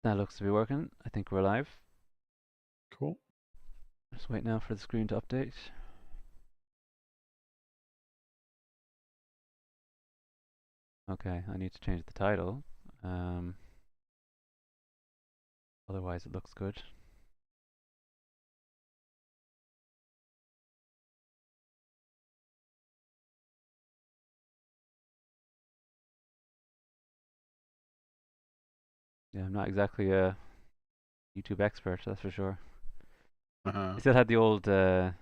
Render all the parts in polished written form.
That looks to be working. I think we're live. Cool. Just wait now for the screen to update. Okay, I need to change the title. Otherwise it looks good. Yeah, I'm not exactly a YouTube expert, that's for sure. Uh-huh. I still had the old Call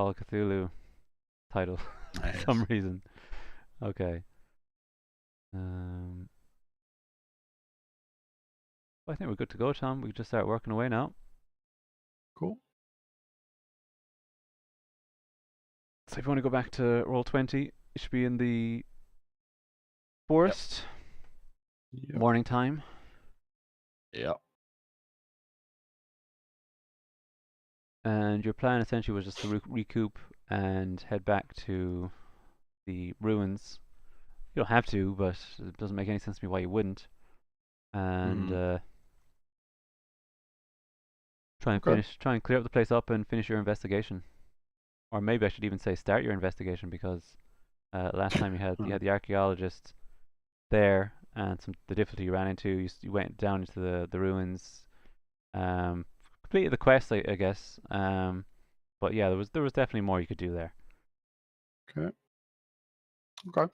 of Cthulhu title for some Nice. reason. Okay. I think we're good to go, Tom. We can just start working away now. Cool. So if you want to go back to roll 20, it should be in the Yep. forest, Yep. morning time. Yep. And your plan essentially was just to recoup and head back to the ruins. You don't have to, but it doesn't make any sense to me why you wouldn't. And Mm-hmm. Okay. try and clear up the place up and finish your investigation. Or maybe I should even say start your investigation because last time you had the archaeologist there, and the difficulty you ran into. You went down into the ruins, completed the quest, I guess. But yeah, there was definitely more you could do there. Okay. Okay.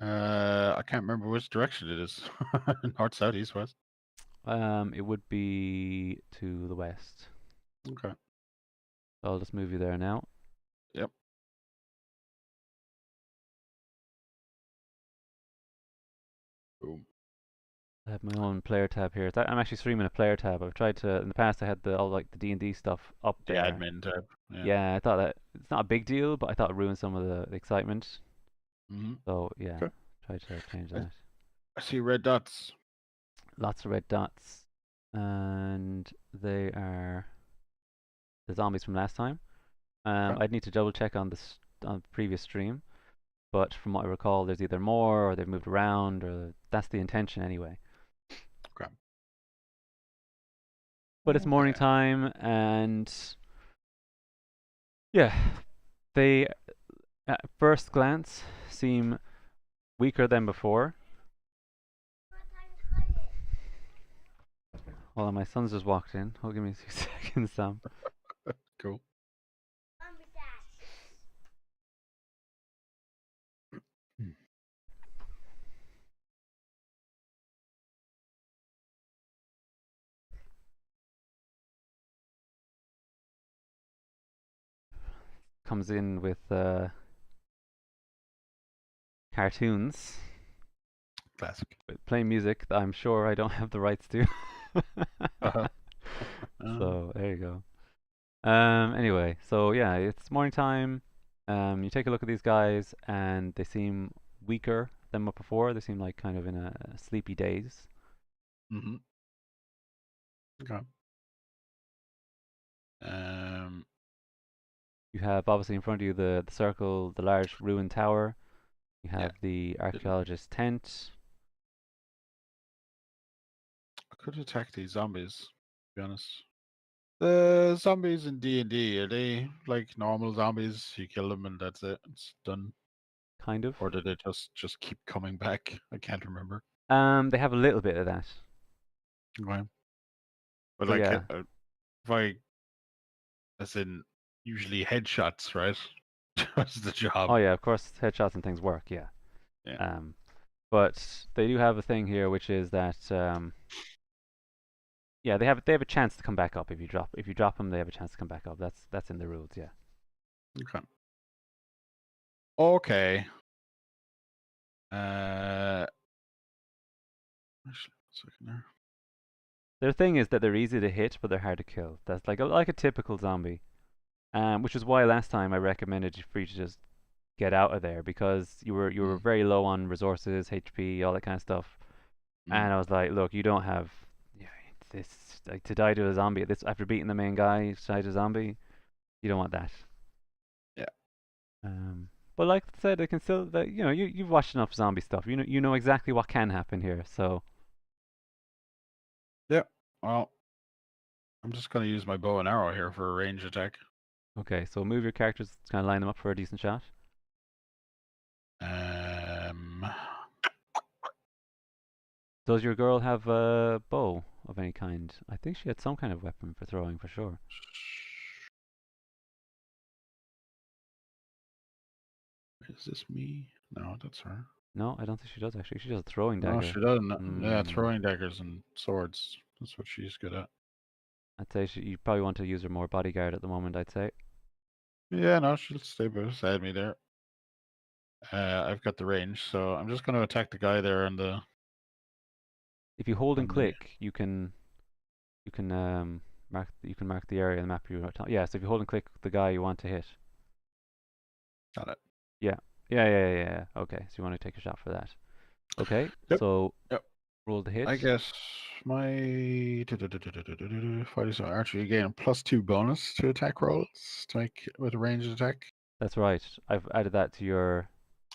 I can't remember which direction it is. North, south, east, west. It would be to the west. Okay. So I'll just move you there now. Yep. Boom. I have my own player tab here. I'm actually streaming a player tab. I've tried to in the past. I had all like the D&D stuff up The there. admin tab. Yeah. Yeah, I thought that it's not a big deal, but I thought it ruined some of the excitement. Mm-hmm. So yeah, Okay. try to change I, that. I see red dots. Lots of red dots, and they are the zombies from last time. Okay. I'd need to double check on this on the previous stream, but from what I recall, there's either more or they've moved around, or that's the intention anyway. Okay. But it's morning Okay. time, and yeah, they at first glance seem weaker than before. Hold on, my son's just walked in. Hold, give me 2 seconds, Sam. Cool. Hmm. Comes in with cartoons, Classic. with playing music that I'm sure I don't have the rights to. Uh-huh. So there you go. Anyway, so yeah, it's morning time. You take a look at these guys, and they seem weaker than before. They seem like kind of in a sleepy daze. Mm-hmm. Okay. Um. You have obviously in front of you the circle, the large ruined tower. You Yeah. have the Didn't. archaeologist's tent. I could attack these zombies. To be honest. The zombies in D&D, are they like normal zombies? You kill them and that's it. It's done. Kind of. Or do they just keep coming back? I can't remember. They have a little bit of that. Okay. But So like, yeah. if I, as in, usually headshots, right? That's the Oh job. yeah, of course headshots and things work, yeah. Yeah. Um, but they do have a thing here, which is that yeah, they have a chance to come back up if you drop them, they have a chance to come back up. That's in the rules, yeah. Okay. Okay. Uh, actually, 1 second there. Their thing is that they're easy to hit, but they're hard to kill. That's like a typical zombie. Which is why last time I recommended for you to just get out of there because you were Mm, very low on resources, HP, all that kind of stuff. mm, And I was like, look, you don't have yeah, this like to die to a zombie. This after beating the main guy, to die to a zombie. You don't want that. yeah. But like I said, it can still that you've watched enough zombie stuff. You know exactly what can happen here. So Yeah. Well, I'm just gonna use my bow and arrow here for a range attack. Okay, so move your characters to kind of line them up for a decent shot. Um, Does your girl have a bow of any kind? I think she had some kind of weapon for throwing for sure. is this me? No, that's her. No, I don't think she does actually. She has a throwing No, dagger. she doesn't. Yeah, Hmm. throwing daggers and swords. That's what she's good at. I'd say you probably want to use her more bodyguard at the moment, I'd say. Yeah, no, she'll stay beside me there. I've got the range, so I'm just going to attack the guy there on the. If you hold and On the click, you can mark the area on the map you want. Yeah, so if you hold and click the guy you want to hit. got it. Yeah. Yeah. Okay, so you want to take a shot for that. Okay, Yep. so Yep. roll the hit. I guess my fighting so archery again +2 bonus to attack rolls to make with a ranged attack. That's right. I've added that to your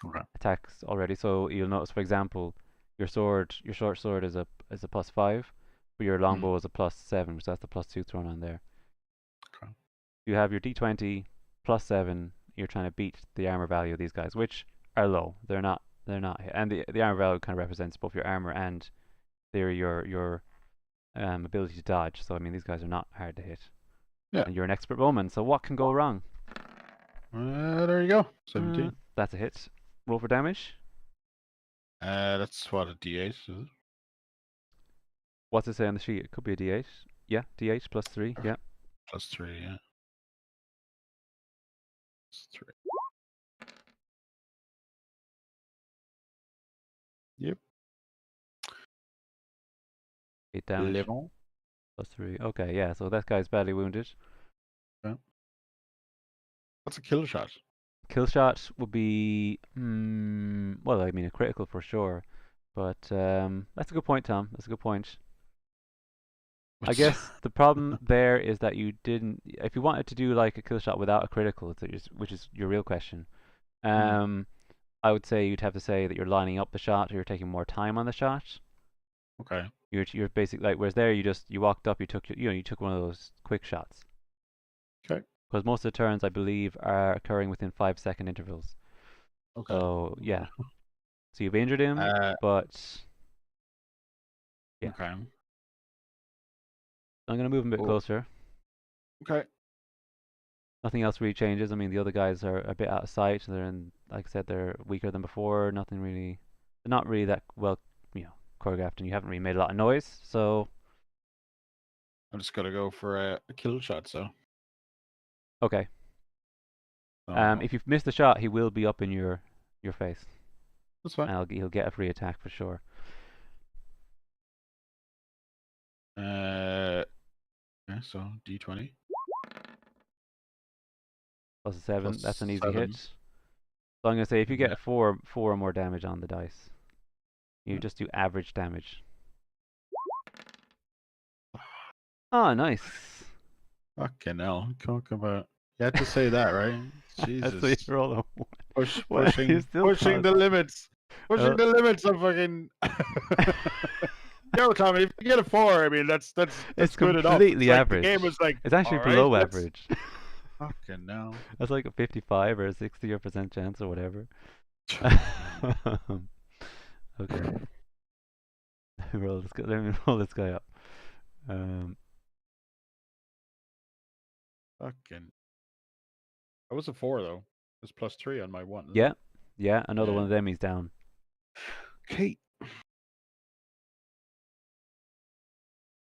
Okay. attacks already. So you'll notice, for example, your short sword is a +5, but your longbow is a +7, so that's the +2 thrown on there. Okay. You have your D20 +7. You're trying to beat the armor value of these guys, which are low. They're not. And the armor value kind of represents both your armor and your ability to dodge. So I mean, these guys are not hard to hit. Yeah. And you're an expert bowman, so what can go wrong? There you go. 17. That's a hit. Roll for damage. That's what a D8 is. What's it say on the sheet? It could be a D8. Yeah, D8 +3. Yeah. +3, yeah. +3. Yep. 8 damage. 11. +3. Okay, yeah. So that guy's badly wounded. Yeah. What's a kill shot? Kill shot would be, well, I mean a critical for sure. But that's a good point, Tom. That's a good point. I guess the problem there is that you didn't. If you wanted to do like a kill shot without a critical, which is your real question, I would say you'd have to say that you're lining up the shot or you're taking more time on the shot. Okay. You're basically like, whereas there you walked up, you took you took one of those quick shots. Okay. Because most of the turns I believe are occurring within 5-second intervals. Okay. So yeah, so you've injured him, but yeah. Okay. I'm gonna move him a bit closer. Okay. Nothing else really changes. I mean, the other guys are a bit out of sight. They're in, like I said, they're weaker than before. Nothing really. They're not really that well, choreographed, and you haven't really made a lot of noise. So I'm just gonna go for a kill shot. So. okay. Oh. If you've missed the shot, he will be up in your face. That's fine. And he'll get a free attack for sure. Yeah, so D20. +7. That's an easy 7. hit. So I'm gonna say if you get four or more damage on the dice, you just do average damage. Oh, nice. Fucking hell. Talk about. You had to say that, right? Jesus. So you roll a pushing the limits. Pushing the limits of fucking. Yo, Tommy, if you get a 4, I mean that's it's good enough. completely Like average. the game was like it's actually right, below average. Fucking no. That's like a 55 or a 60% chance or whatever. Okay. Let me roll this guy up. Fucking. That was a 4 though. It was +3 on my one. Yeah. Yeah. Another one of them. He's down. Okay.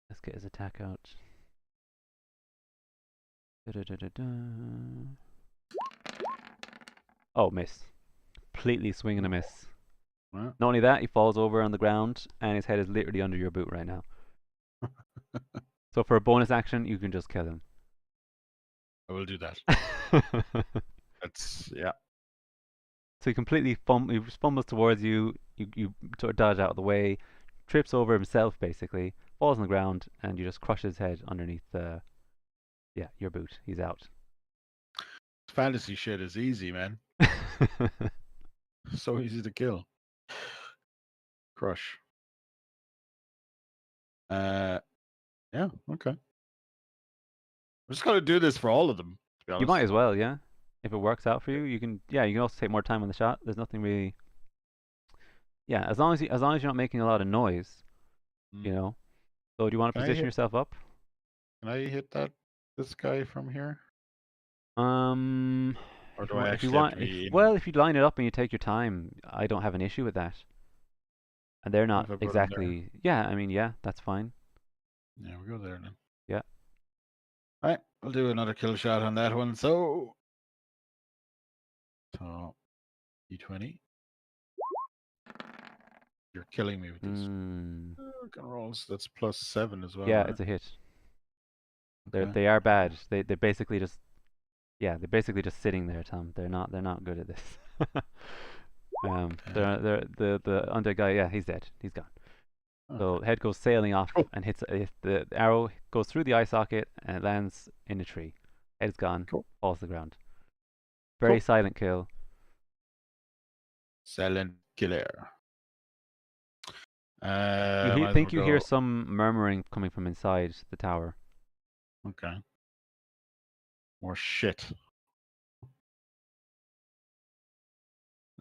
Let's get his attack out. Oh, miss. Completely swing and a miss. What? Not only that, he falls over on the ground and his head is literally under your boot right now. So for a bonus action, you can just kill him. I will do that. That's yeah. So he completely fumbles towards you. You sort of dodge out of the way, trips over himself basically, falls on the ground, and you just crush his head underneath your boot. He's out. Fantasy shit is easy, man. So easy to kill. Crush. Yeah. Okay. We're just gonna do this for all of them. To be You might honest. as well, yeah. If it works out for you, you can. Yeah, you can also take more time on the shot. There's nothing really. Yeah, as long as you're not making a lot of noise, you Mm. know. So do you want to Can I position hit? yourself up? Can I hit this guy from here, or do I If you actually have want, to be in? if you line it up and you take your time, I don't have an issue with that. And they're not If I put him there, exactly. Yeah, I mean, yeah, that's fine. yeah, we go there then. Yeah. All right, I'll do another kill shot on that one. So, D20. You're killing me with these Mm, fucking rolls. That's +7 as well, yeah, right? it's a hit. Okay. They are bad. They basically just they're basically just sitting there, Tom. They're not good at this. They're the undead guy. Yeah, he's dead. He's gone. Okay. So head goes sailing off Cool. and hits the arrow goes through the eye socket and it lands in a tree. Head's gone, Cool. falls to the ground. Very Cool. silent kill. Silent killer. You Might as well think you hear go. some murmuring coming from inside the tower. Okay. More shit.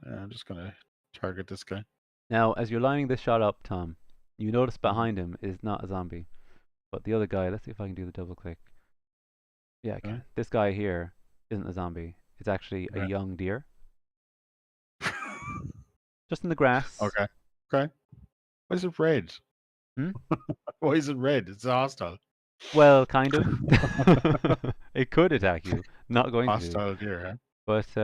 I'm just gonna target this guy. Now, as you're lining this shot up, Tom, you notice Mhm. behind him is not a zombie, but the other guy. Let's see if I can do the double click. Yeah, I Okay. can. This guy here isn't a zombie. It's actually a Okay. young deer, just in the grass. Okay. Okay. Why is it red? Hmm? Why is it red? It's hostile. Well, kind of. It could attack you. Not going to do. Hostile deer, huh? But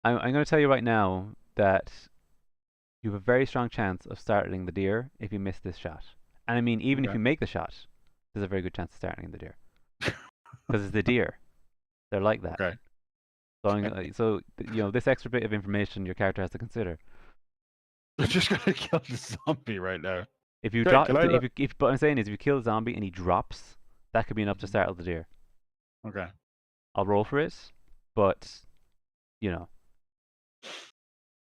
I'm going to tell you right now that you have a very strong chance of startling the deer if you miss this shot. And I mean, even if Okay. you make the shot, there's a very good chance of startling the deer because it's the deer. They're like that. Okay. So, you know, this extra bit of information your character has to consider. I'm just gonna kill the zombie right now. If you Okay, drop, can I let? if what I'm saying is, if you kill a zombie and he drops, that could be enough to Mhm. startle the deer. Okay. I'll roll for it, but you know,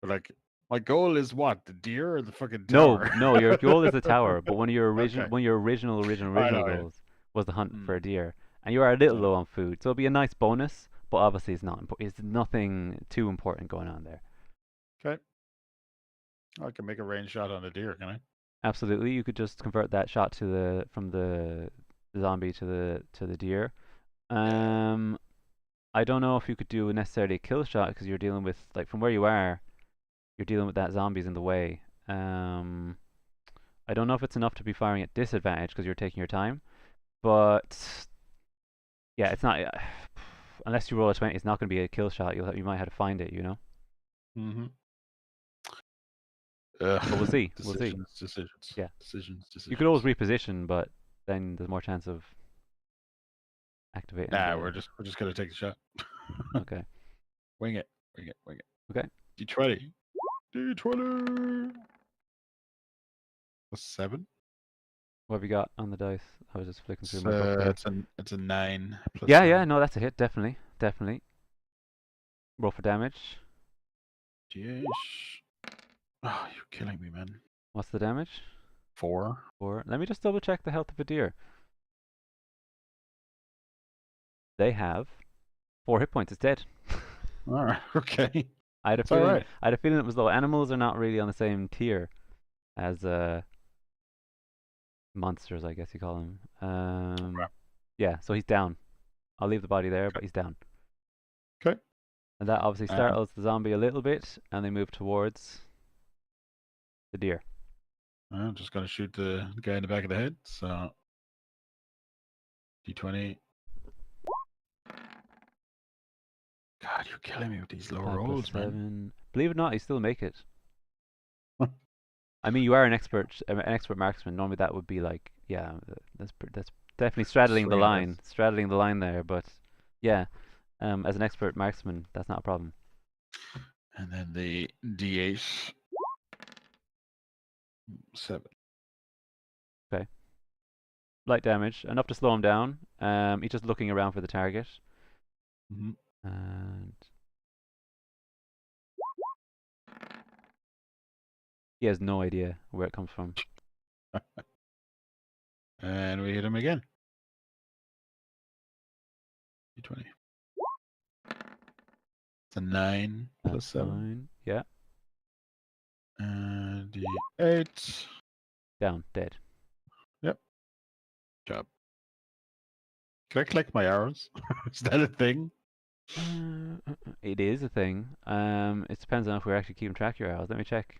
But like, my goal is what? The deer or the fucking no, tower? no, your goal is the tower, but Okay. one of your I original know. Yeah. goals was the hunt for Mm. a deer, and you are a little Yeah. low on food, so it'll be a nice bonus. But obviously, it's nothing too important going on there. Okay. I can make a range shot on a deer, can I? Absolutely, you could just convert that shot to the from the zombie to the deer. Yeah. I don't know if you could do necessarily a kill shot because you're dealing with like from where you are, you're dealing with that zombies in the way. I don't know if it's enough to be firing at disadvantage because you're taking your time, but yeah, it's not. Unless you roll a 20, it's not going to be a kill shot. You might have to find it, you know. Mm-hmm. But we'll see. We'll see. Decisions, decisions, Yeah, decisions, you could always decisions. reposition, but then there's more chance of activating Nah, the. we're just gonna take the shot. Okay. Wing it, wing it, wing it. Okay. D20. D20. +7. What have you got on the dice? I was just flicking through my book there. It's a 9 Yeah, yeah. +7. No, that's a hit. Definitely, definitely. Roll for damage. Jeez. Oh, you're killing me, man. What's the damage? 4. 4. Let me just double check the health of a deer. They have 4 hit points. It's dead. All right. Okay. I had a It's all feeling. right. I had a feeling it was low. Animals are not really on the same tier as monsters, I guess you call them. Okay. Yeah. So he's down. I'll leave the body there, but he's down. Okay. And that obviously And startles the zombie a little bit, and they move towards the deer. I'm just gonna shoot the guy in the back of the head. So D20. God, you're killing me with these low 5 plus rolls, man. 7. Believe it or not, you still make it. I mean, you are an expert marksman. Normally, that would be like, yeah, that's definitely Swing and miss. straddling the line there. But yeah, as an expert marksman, that's not a problem. And then the D8. 7. Okay, light damage, enough to slow him down. He's just looking around for the target, Mm-hmm. and he has no idea where it comes from. And we hit him again. D20. It's a 9 plus That's 7. fine. Yeah. And D8. Down. Dead. Yep. Job. Can I collect my arrows? Is that a thing? It is a thing. It depends on if we're actually keeping track of your arrows. Let me check.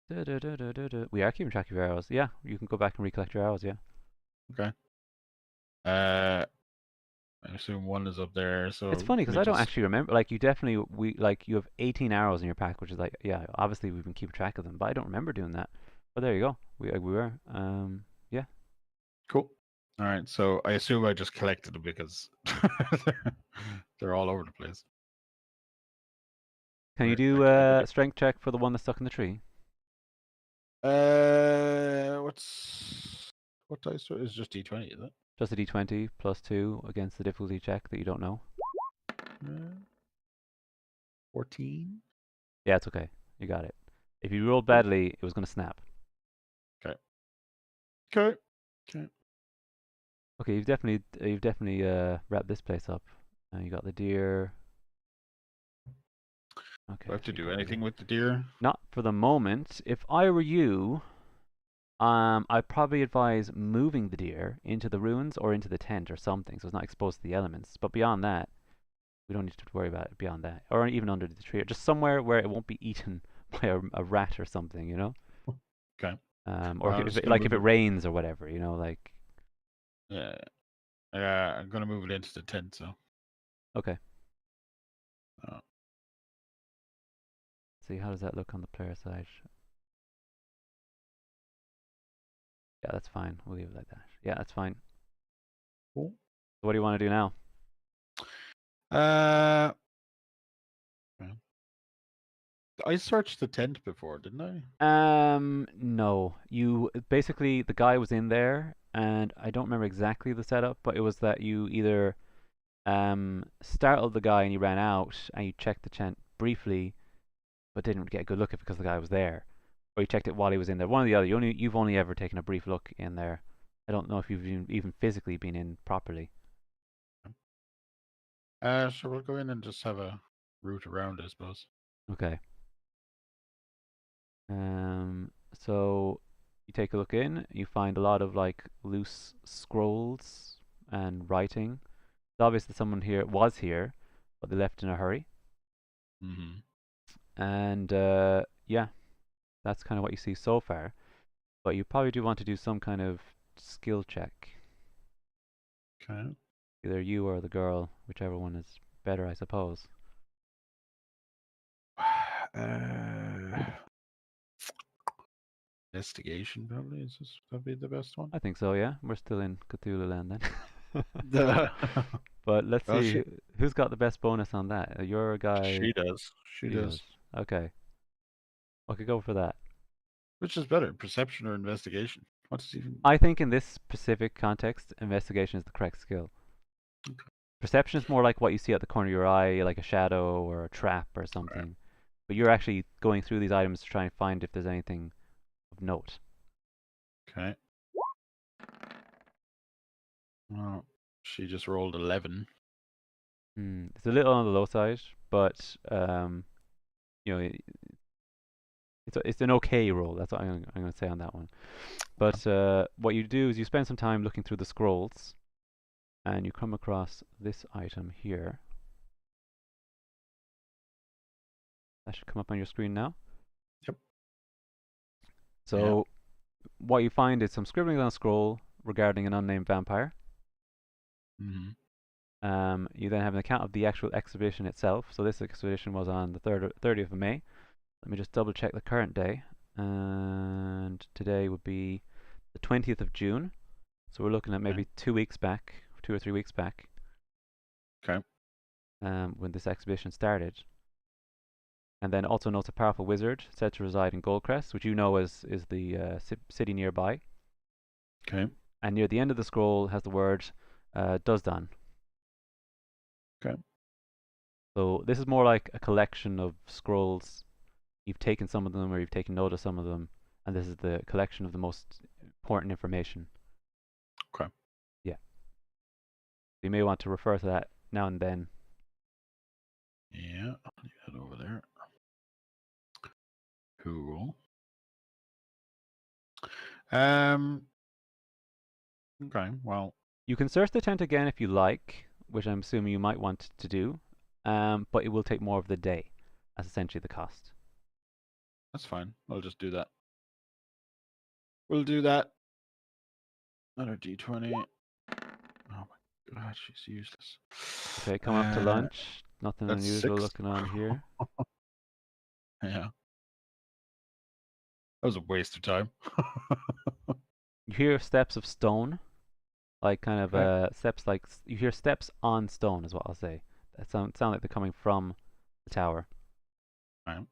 We are keeping track of your arrows. Yeah, you can go back and recollect your arrows. Yeah. Okay. I assume one is up there. So It's funny can because I I don't just? actually remember. Like you definitely you have 18 arrows in your pack, which is like yeah. Obviously we've been keeping track of them, but I don't remember doing that. But there you go. We were. Yeah. Cool. All right. So I assume I just collected them because they're all over the place. Can you Where do can I look a strength check for the one that's stuck in the tree? what dice is just D20, is it? Just a d20 plus 2 against the difficulty check that you don't know. 14. Yeah, it's okay. You got it. If you rolled Cool. badly, it was going to snap. Okay. Okay. Okay. Okay, you've definitely wrapped this place up. You got the deer. Okay, Do I have so to you do got anything with the deer? not for the moment. If I were you, I'd probably advise moving the deer into the ruins or into the tent or something, so it's not exposed to the elements. But beyond that, we don't need to worry about it beyond that, or even under the tree, or just somewhere where it won't be eaten by a rat or something, you know. Okay. Or I'm if just it, gonna like if move it it. rains or whatever, you know, like Yeah. I'm gonna move it into the tent. So. okay. Uh, See how does that look on the player side? Yeah, that's fine. We'll leave it like that. Yeah, that's fine. cool. So what do you want to do now? Uh. okay. I searched the tent before, didn't I? No. You basically the guy was in there, and I don't remember exactly the setup, but it was that you either startled the guy and he ran out, and you checked the tent briefly, but didn't get a good look at it because the guy was there, or you checked it while he was in there. One or the other. You've only ever taken a brief look in there. I don't know if you've even physically been in properly. So we'll go in and just have a route around, I suppose. Okay. So you take a look in, you find a lot of like loose scrolls and writing. It's obvious that someone here was here, but they left in a hurry. Mm-hmm. And yeah, that's kind of what you see so far. But you probably do want to do some kind of skill check. Okay. Either you or the girl, whichever one is better, I suppose. Uh, investigation probably is this probably the best one. I think so, yeah. We're still in Cthulhu land then. The But let's well, see who's got the best bonus on that. Your guy, she does. She he does. does. Okay, I could go for that. Which is better, perception or investigation? What is even? I think in this specific context, investigation is the correct skill. Okay. Perception is more like what you see at the corner of your eye, like a shadow or a trap or Right. something. But you're actually going through these items to try and find if there's anything of note. Okay. Well, she just rolled 11. It's a little on the low side, but you know, it's an okay roll. That's what I'm going to say on that one. Okay. But what you do is you spend some time looking through the scrolls, and you come across this item here. That should come up on your screen now. Yep. Yeah. So what you find is some scribbling on a scroll regarding an unnamed vampire. Mm-hmm. You then have an account of the actual exhibition itself. So this exhibition was on the 30th of May. Let me just double check the current day. And today would be the 20th of June. So we're looking at Okay. maybe 2 weeks back, 2 or 3 weeks back, Okay. when this exhibition started. And then also notes a powerful wizard said to reside in Goldcrest, which you know is the city nearby. Okay. And near the end of the scroll has the word Dusdan. Okay. So this is more like a collection of scrolls. You've taken some of them, or you've taken note of some of them, and this is the collection of the most important information. Okay. Yeah. You may want to refer to that now and then. Yeah, I'll leave that over there. Cool. Okay, well, You can search the tent again if you like, which I'm assuming you might want to do, but it will take more of the day. That's essentially the cost. that's fine. I'll just do that. We'll do that. Another D20. Oh my god, she's useless. Okay, come up to lunch. Nothing That's unusual 6. looking on here. Yeah. That was a waste of time. You hear steps of stone, like kind of Okay. steps like you hear steps on stone is what I'll say. That sound like they're coming from the tower. Right.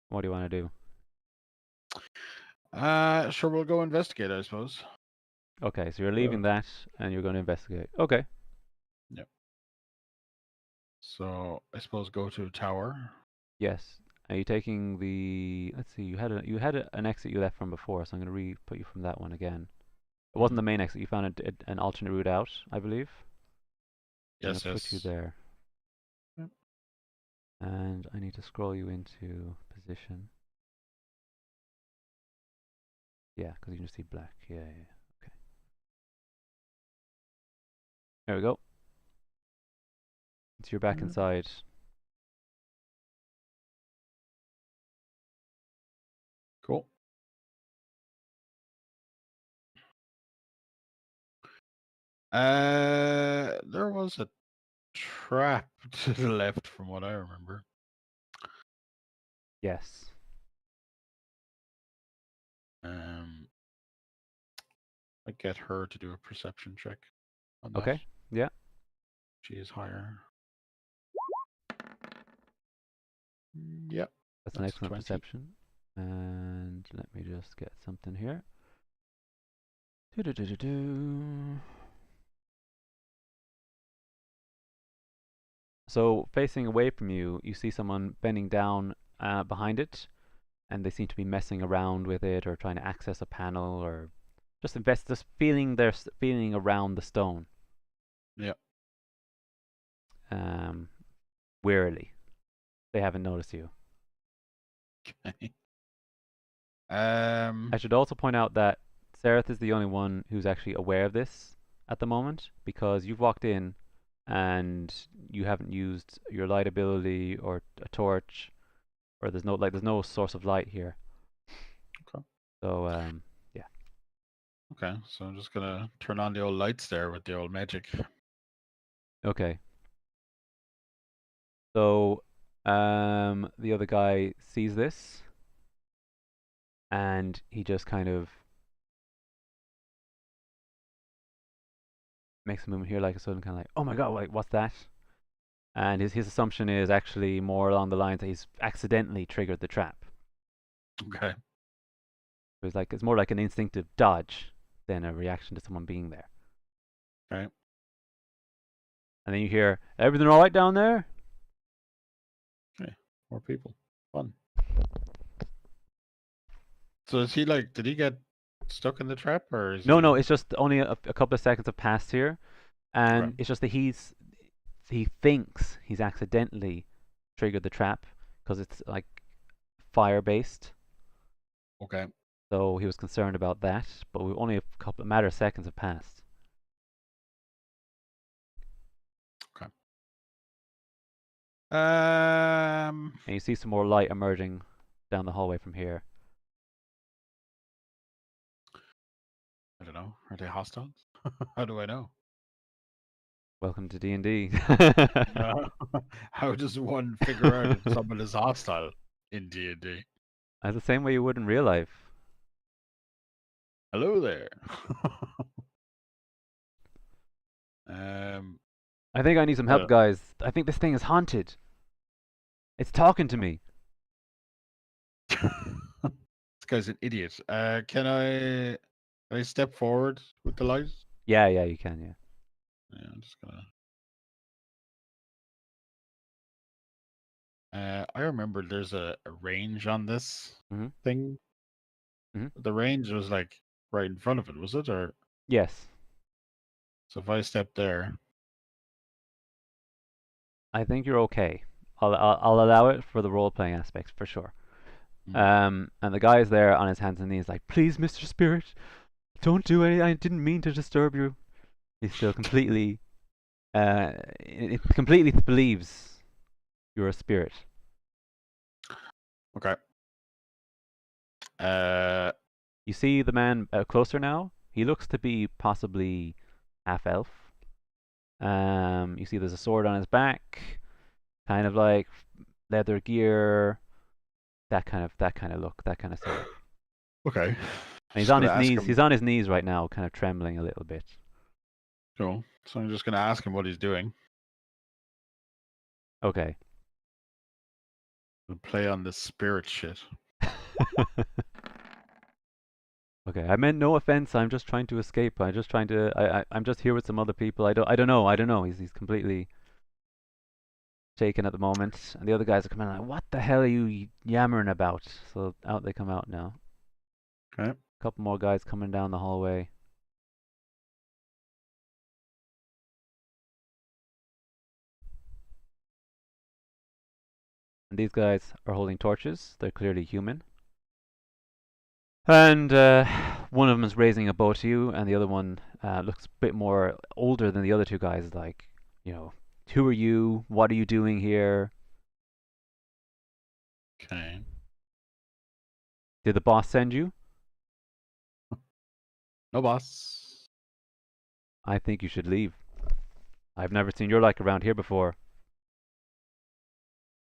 What do you want to do? Sure, we'll go investigate, I suppose. Okay, so you're leaving that and you're going to investigate. Okay. Yep. So I suppose go to tower. Yes. Are you taking the? Let's see. You had an exit you left from before, so I'm going to put you from that one again. It wasn't the main exit. You found an alternate route out, I believe. I'm going Yes, to put you yes. there, Yep. and I need to scroll you into position. Yeah, because you can just see black. Yeah, yeah. Okay. There we go. So you're back inside. Cool. There was a trap to the left from what I remember. Yes. I get her to do a perception check on that. Okay. Yeah. She is higher. Yep. That's an That's excellent 20. perception. And let me just get something here. Do-do-do-do-do. So facing away from you, you see someone bending down behind it, and they seem to be messing around with it or trying to access a panel or just feeling feeling around the stone. Yep. Um, Warily. They haven't noticed you. Okay. I should also point out that Sareth is the only one who's actually aware of this at the moment because you've walked in and you haven't used your light ability or a torch, or there's no source of light here. Okay. So yeah. Okay, so I'm just gonna turn on the old lights there with the old magic. Okay. So the other guy sees this and he just kind of makes a movement here like a sudden kind of like, oh my god, like what's that? And his assumption is actually more along the lines that he's accidentally triggered the trap. Okay. It's more like an instinctive dodge than a reaction to someone being there. Okay. And then you hear, everything all right down there? Okay. More people. Fun. So is he like? Did he get stuck in the trap, or is No, he? no, it's just only a couple of seconds have passed here, Okay. and it's just that he thinks he's accidentally triggered the trap because it's like fire based. Okay. So he was concerned about that, but we only a matter of seconds have passed. Okay. And you see some more light emerging down the hallway from here. I don't know. Are they hostiles? How do I know? Welcome to D&D. How does one figure out if someone is hostile in D&D? The same way you would in real life. Hello there. um, I think I need some help, guys. I think this thing is haunted. It's talking to me. This guy's an idiot. Can I step forward with the light? Yeah, you can, yeah. Yeah, I'm just gonna. I remember there's a range on this Mhm. thing. Mhm. The range was like right in front of it, was it? Or Yes. so if I step there, I think you're okay. I'll allow it for the role playing aspects for sure. hmm, And the guy's there on his hands and knees, like, please, Mr. Spirit, don't do anything. I didn't mean to disturb you. He still completely, it completely believes you're a spirit. okay. Uh, You see the man closer now. He looks to be possibly half elf. You see there's a sword on his back, kind of like leather gear, that kind of look, that kind of setup. okay. And he's Just on gonna his ask knees. him. He's on his knees right now, kind of trembling a little bit. Cool. So I'm just gonna ask him what he's doing. Okay. We'll play on this spirit shit. Okay. I meant no offense. I'm just trying to escape. I'm just trying to. I'm just here with some other people. I don't know. I don't know. He's completely shaken at the moment. And the other guys are coming like, what the hell are you yammering about? So out they come out now. Okay. A couple more guys coming down the hallway. And these guys are holding torches. They're clearly human. And one of them is raising a bow to you, and the other one looks a bit more older than the other two guys. Like, you know, who are you? What are you doing here? Okay. Did the boss send you? No boss. I think you should leave. I've never seen your like around here before.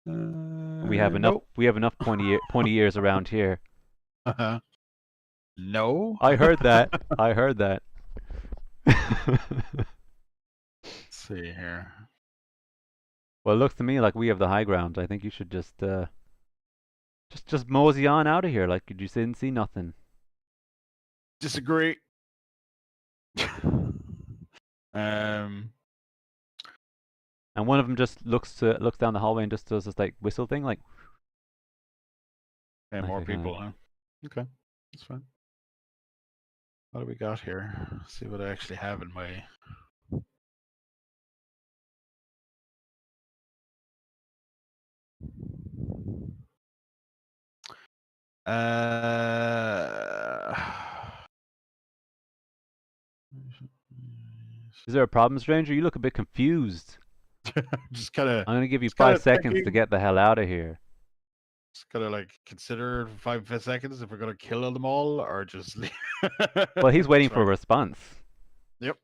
We have enough. Nope. We have enough pointy ears around here. Uh-huh. No. I heard that. I heard that. Let's see here. Well, it looks to me like we have the high ground. I think you should just mosey on out of here. Like you just didn't see nothing. Disagree. um. And one of them just looks down the hallway and just does this like whistle thing, like Okay, like more a kind of. people, huh? Okay, that's fine. What do we got here? Let's see what I actually have in my. Uh. Is there a problem, stranger? You look a bit confused. just kind of, I'm gonna give you just kind five of seconds to thinking. get the hell out of here. Just gotta like consider 5 seconds if we're gonna kill them all or just leave. Well, he's waiting for a Sorry. response. Yep.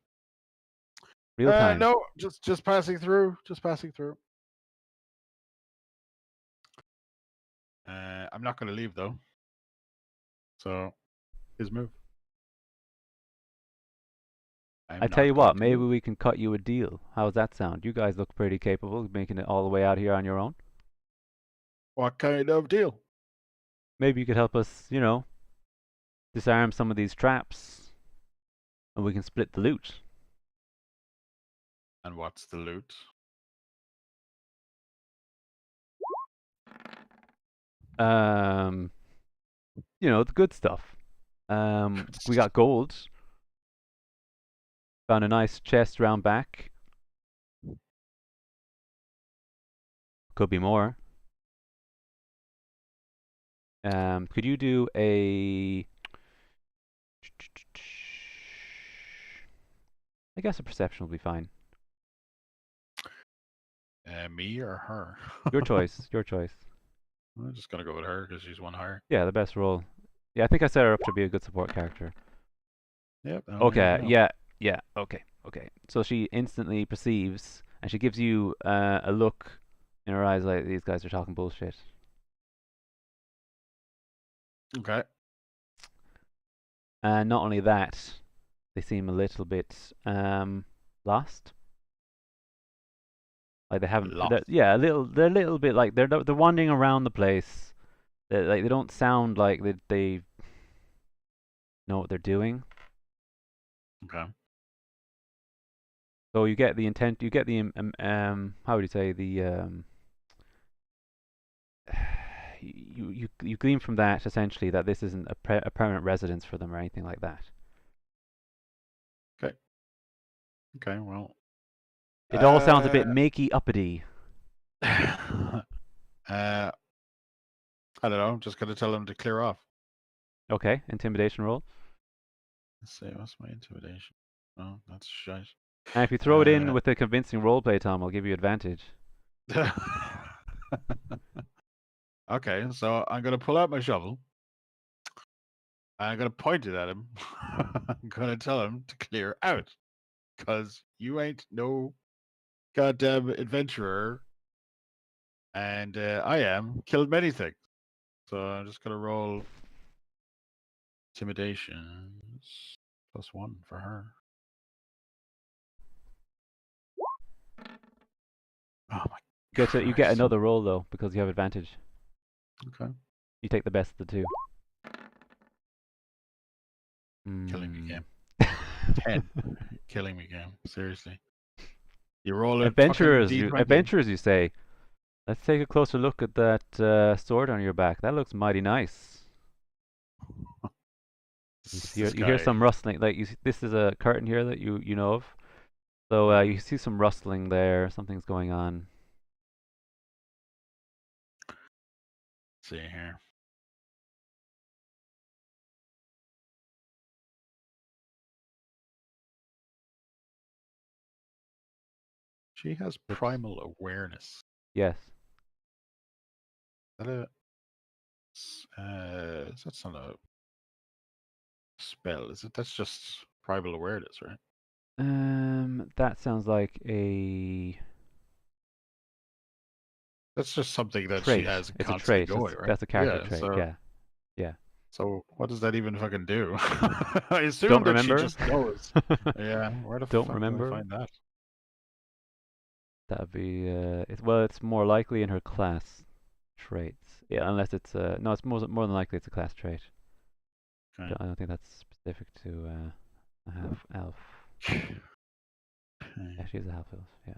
Real time. No, just passing through. Just passing through. I'm not gonna leave though. So his move. I I'm tell you not going what, to maybe move. we can cut you a deal. How's that sound? You guys look pretty capable of making it all the way out here on your own. What kind of deal? Maybe you could help us, disarm some of these traps, and we can split the loot. And what's the loot? Um, the good stuff. We got gold. Found a nice chest round back. Could be more. Could you do a? I guess a perception will be fine. Me or her? Your choice. Your choice. I'm just gonna go with her because she's one higher. Yeah, the best role. Yeah, I think I set her up to be a good support character. Yep. Oh, there you Okay. go. Yeah. Yeah. Okay. Okay. So she instantly perceives, and she gives you a look in her eyes like these guys are talking bullshit. Okay. And not only that, they seem a little bit lost. Like they haven't. Lost. Yeah, a little. They're a little bit like they're wandering around the place. Like they don't sound like they know what they're doing. Okay. So you get the intent. You get the how would you say you glean from that essentially that this isn't a permanent residence for them or anything like that. Okay. Okay. Well. It all sounds a bit makey uppity. I don't know. I'm just gonna tell them to clear off. Okay, intimidation roll. Let's see. What's my intimidation? Oh, that's shite. And if you throw it in with a convincing roleplay, Tom, I'll give you advantage. Okay, so I'm gonna pull out my shovel. I'm gonna point it at him. I'm gonna tell him to clear out, cause you ain't no goddamn adventurer, and I am killed many things. So I'm just gonna roll intimidations +1 for her. Oh my! You get Christ. another roll though because you have advantage. Okay. You take the best of the two. Killing me game. 10. Killing me game. Seriously. You roll a Adventurers, fucking D20. adventurers, you say. Let's take a closer look at that sword on your back. That looks mighty nice. You hear some rustling. Like this is a curtain here that you know of. So you see some rustling there. Something's going on. Let's see here. She has primal awareness. Yes. Is that that's not a spell, is it? That's just primal awareness, right? That sounds like a That's just something that she trait. has It's a constantly trait. going, right? That's a character Yeah. trait. So, Yeah. Yeah. so what does that even fucking do? I assume Don't that she remember. just knows. Yeah. Where the Don't fuck do I remember. find that? That'd be it's more likely in her class traits. Yeah, unless it's no, it's more than likely it's a class trait. Okay. I don't think that's specific to a half elf. Yeah, she's a half elf. Yeah.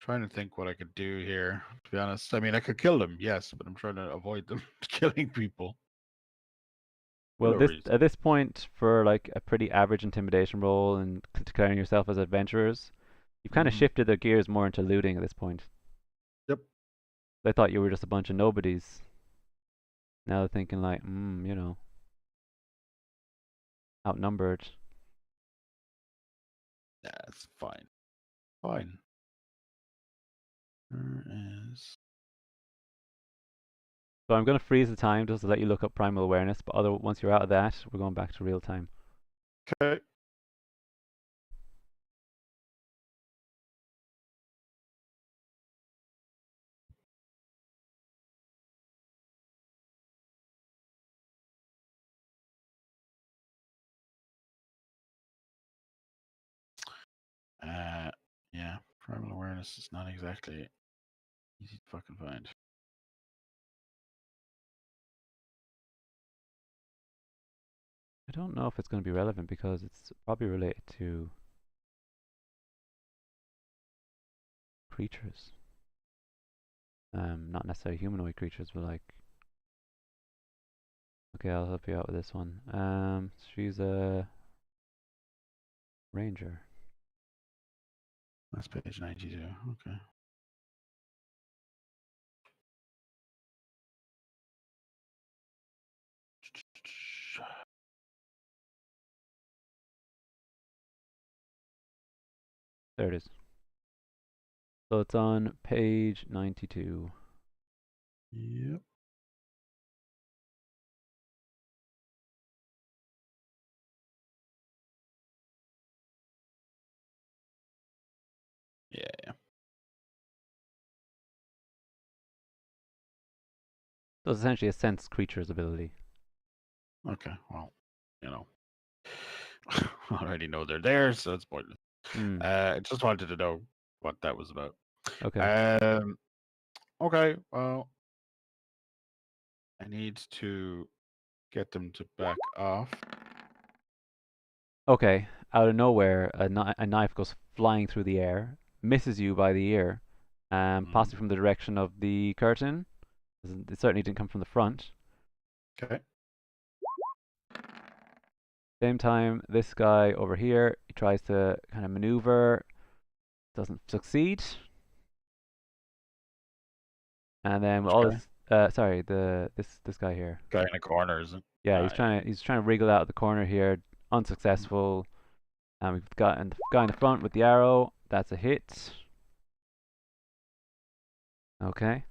Trying to think what I could do here. To be honest, I mean, I could kill them, yes, but I'm trying to avoid them killing people. Well, No reason. at this point, for like a pretty average intimidation roll and declaring yourself as adventurers, you've kind of shifted their gears more into looting at this point. Yep. They thought you were just a bunch of nobodies. Now they're thinking like, outnumbered. That's fine. Fine. There is. So I'm going to freeze the time just to let you look up primal awareness, but once you're out of that, we're going back to real time. Okay. Yeah, primal awareness is not exactly easy to fucking find. I don't know if it's going to be relevant because it's probably related to creatures. Not necessarily humanoid creatures, but like. Okay, I'll help you out with this one. She's a ranger. That's page 92. Okay. There it is. So it's on page 92. Yep. Yeah. So it's essentially a sense creature's ability. Okay. Well, I already know they're there, so it's pointless. I just wanted to know what that was about. Okay. Okay. Well, I need to get them to back off. Okay, out of nowhere, a knife goes flying through the air, misses you by the ear, possibly from the direction of the curtain. It certainly didn't come from the front. Okay. Same time, this guy over here, he tries to kind of maneuver, doesn't succeed. And then with Which all guy? this, sorry, this guy here. Guy in the corner, is it? Yeah, Ah, yeah. he's trying to wriggle out of the corner here, unsuccessful. And we've got the guy in the front with the arrow. That's a hit. Okay.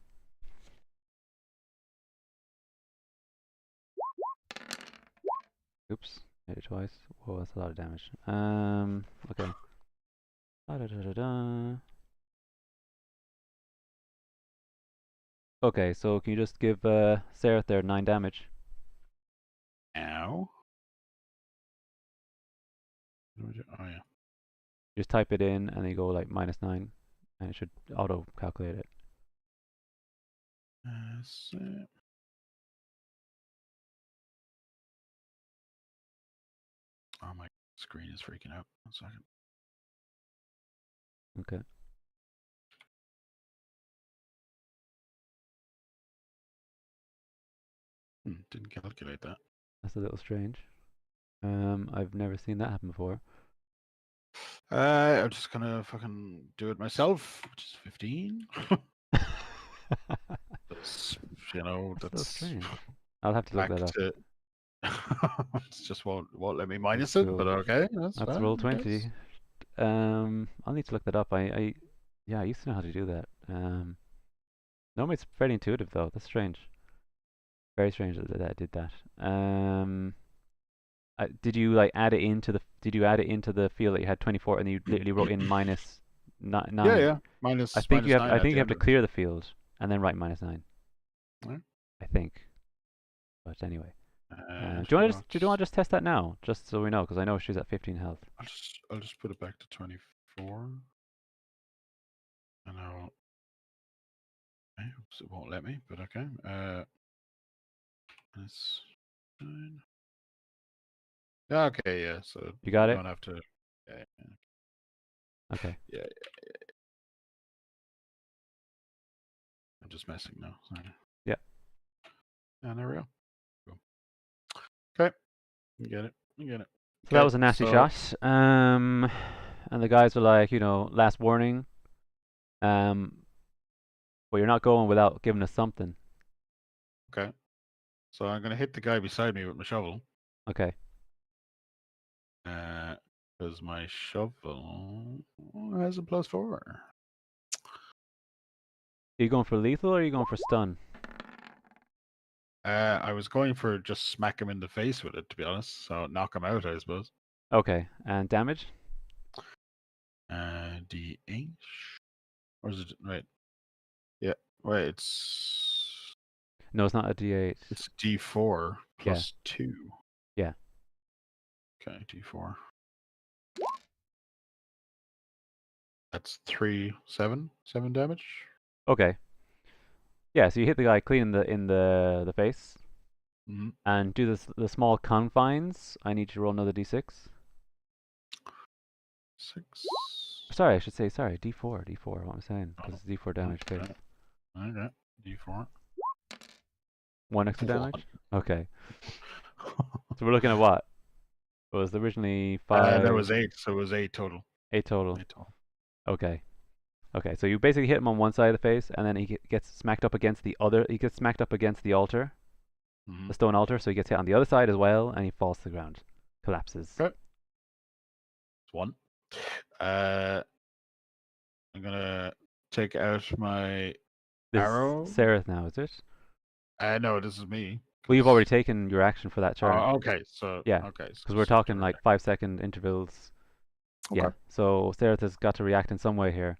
Oops, hit it twice. Whoa, that's a lot of damage. Okay. Da-da-da-da-da. Okay, so can you just give Sareth there 9 damage? Ow. Oh, yeah. Just type it in and then you go like -9 and it should auto calculate it. So oh, my screen is freaking out. 1 second. Okay. Didn't calculate that. That's a little strange. I've never seen that happen before. I'm just gonna fucking do it myself, which is 15. That's, That's so that's strange. I'll have to look back that up. to. It just won't let me minus That's it, but roll. okay, that's That's fine. roll I 20. guess. I'll need to look that up. Yeah, I used to know how to do that. Normally it's fairly intuitive though. That's strange. Very strange that I did that. Did you like add it into the? Did you add it into the field that you had 24 and you literally wrote in Yeah, 9? yeah. Minus nine I at think the you have end to of it. clear the field and then write -9. Right. I think. But anyway, So do you want to just test that now, just so we know, because I know she's at 15 health. I'll just put it back to 24, and I'll. Oops, it won't let me, but okay. Minus 9. Yeah, okay, yeah. So You got you it? don't have to. Yeah, Okay. yeah. I'm just messing now. Sorry. Yeah. And there we go. Cool. Okay, you get it. You get it. So that Okay, was a nasty so shot. And the guys were like, last warning. But you're not going without giving us something. okay, so I'm gonna hit the guy beside me with my shovel. Okay. Because my shovel has a +4. Are you going for lethal or are you going for stun? I was going for just smack him in the face with it, to be honest. So knock him out, I suppose. Okay. And damage? D8. Or is it right? Yeah. Wait, No, it's not a D8. it's D4 Yeah. +2. Yeah. Okay, D4. That's 7 damage. Okay. Yeah, so you hit the guy clean in the face. Mm-hmm. And do the small confines. I need to roll another D6. 6. Sorry, I should say sorry. D4. D4. What am I saying? Because it's D4 damage face. Okay. Okay. D4. 1 extra 1. damage. Okay. So we're looking at what? It was originally 5. That was 8, so it was 8 total. 8 total. 8 total. Okay. Okay, so you basically hit him on one side of the face, and then he gets smacked up against the other. He gets smacked up against the altar, Mm-hmm. the stone altar. So he gets hit on the other side as well, and he falls to the ground, collapses. Okay. It's 1. I'm gonna take out my This arrow. is Sareth now, is it? No, this is me. Well, you've already taken your action for that turn. Oh, okay. So Yeah, okay. because we're talking like 5-second intervals. Okay. Yeah, so Sareth has got to react in some way here.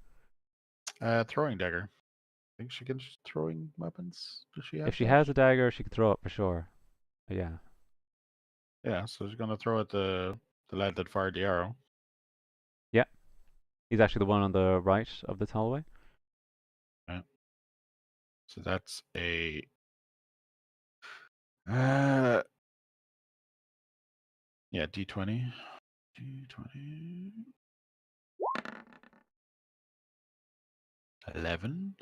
Throwing dagger. I think she can just throwing weapons. Does she have? If she that? has a dagger, she can throw it for sure. Yeah. Yeah. So she's gonna throw at the lad that fired the arrow. Yeah. He's actually the one on the right of this hallway. Okay. So that's a Uh, yeah, D20. D20. 11.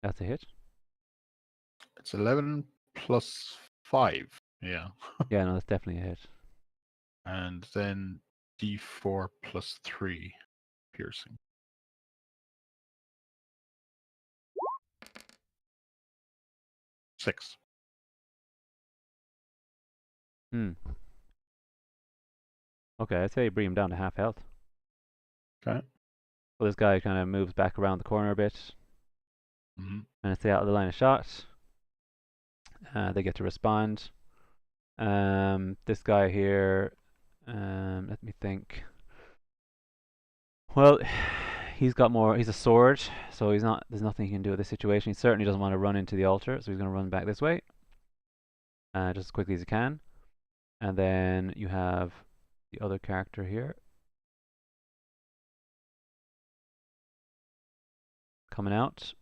That's a hit. It's 11 plus 5. Yeah. Yeah, no, that's definitely a hit. And then D4 plus 3 piercing. 6. Hmm. Okay, I'd say you bring him down to half health. Okay. So this guy kind of moves back around the corner a bit Mm-hmm. and stay out of the line of shot. They get to respond. This guy here, let me think. Well, he's got more. He's a sword, so he's not. There's nothing he can do with this situation. He certainly doesn't want to run into the altar, so he's going to run back this way, just as quickly as he can. And then you have the other character here coming out.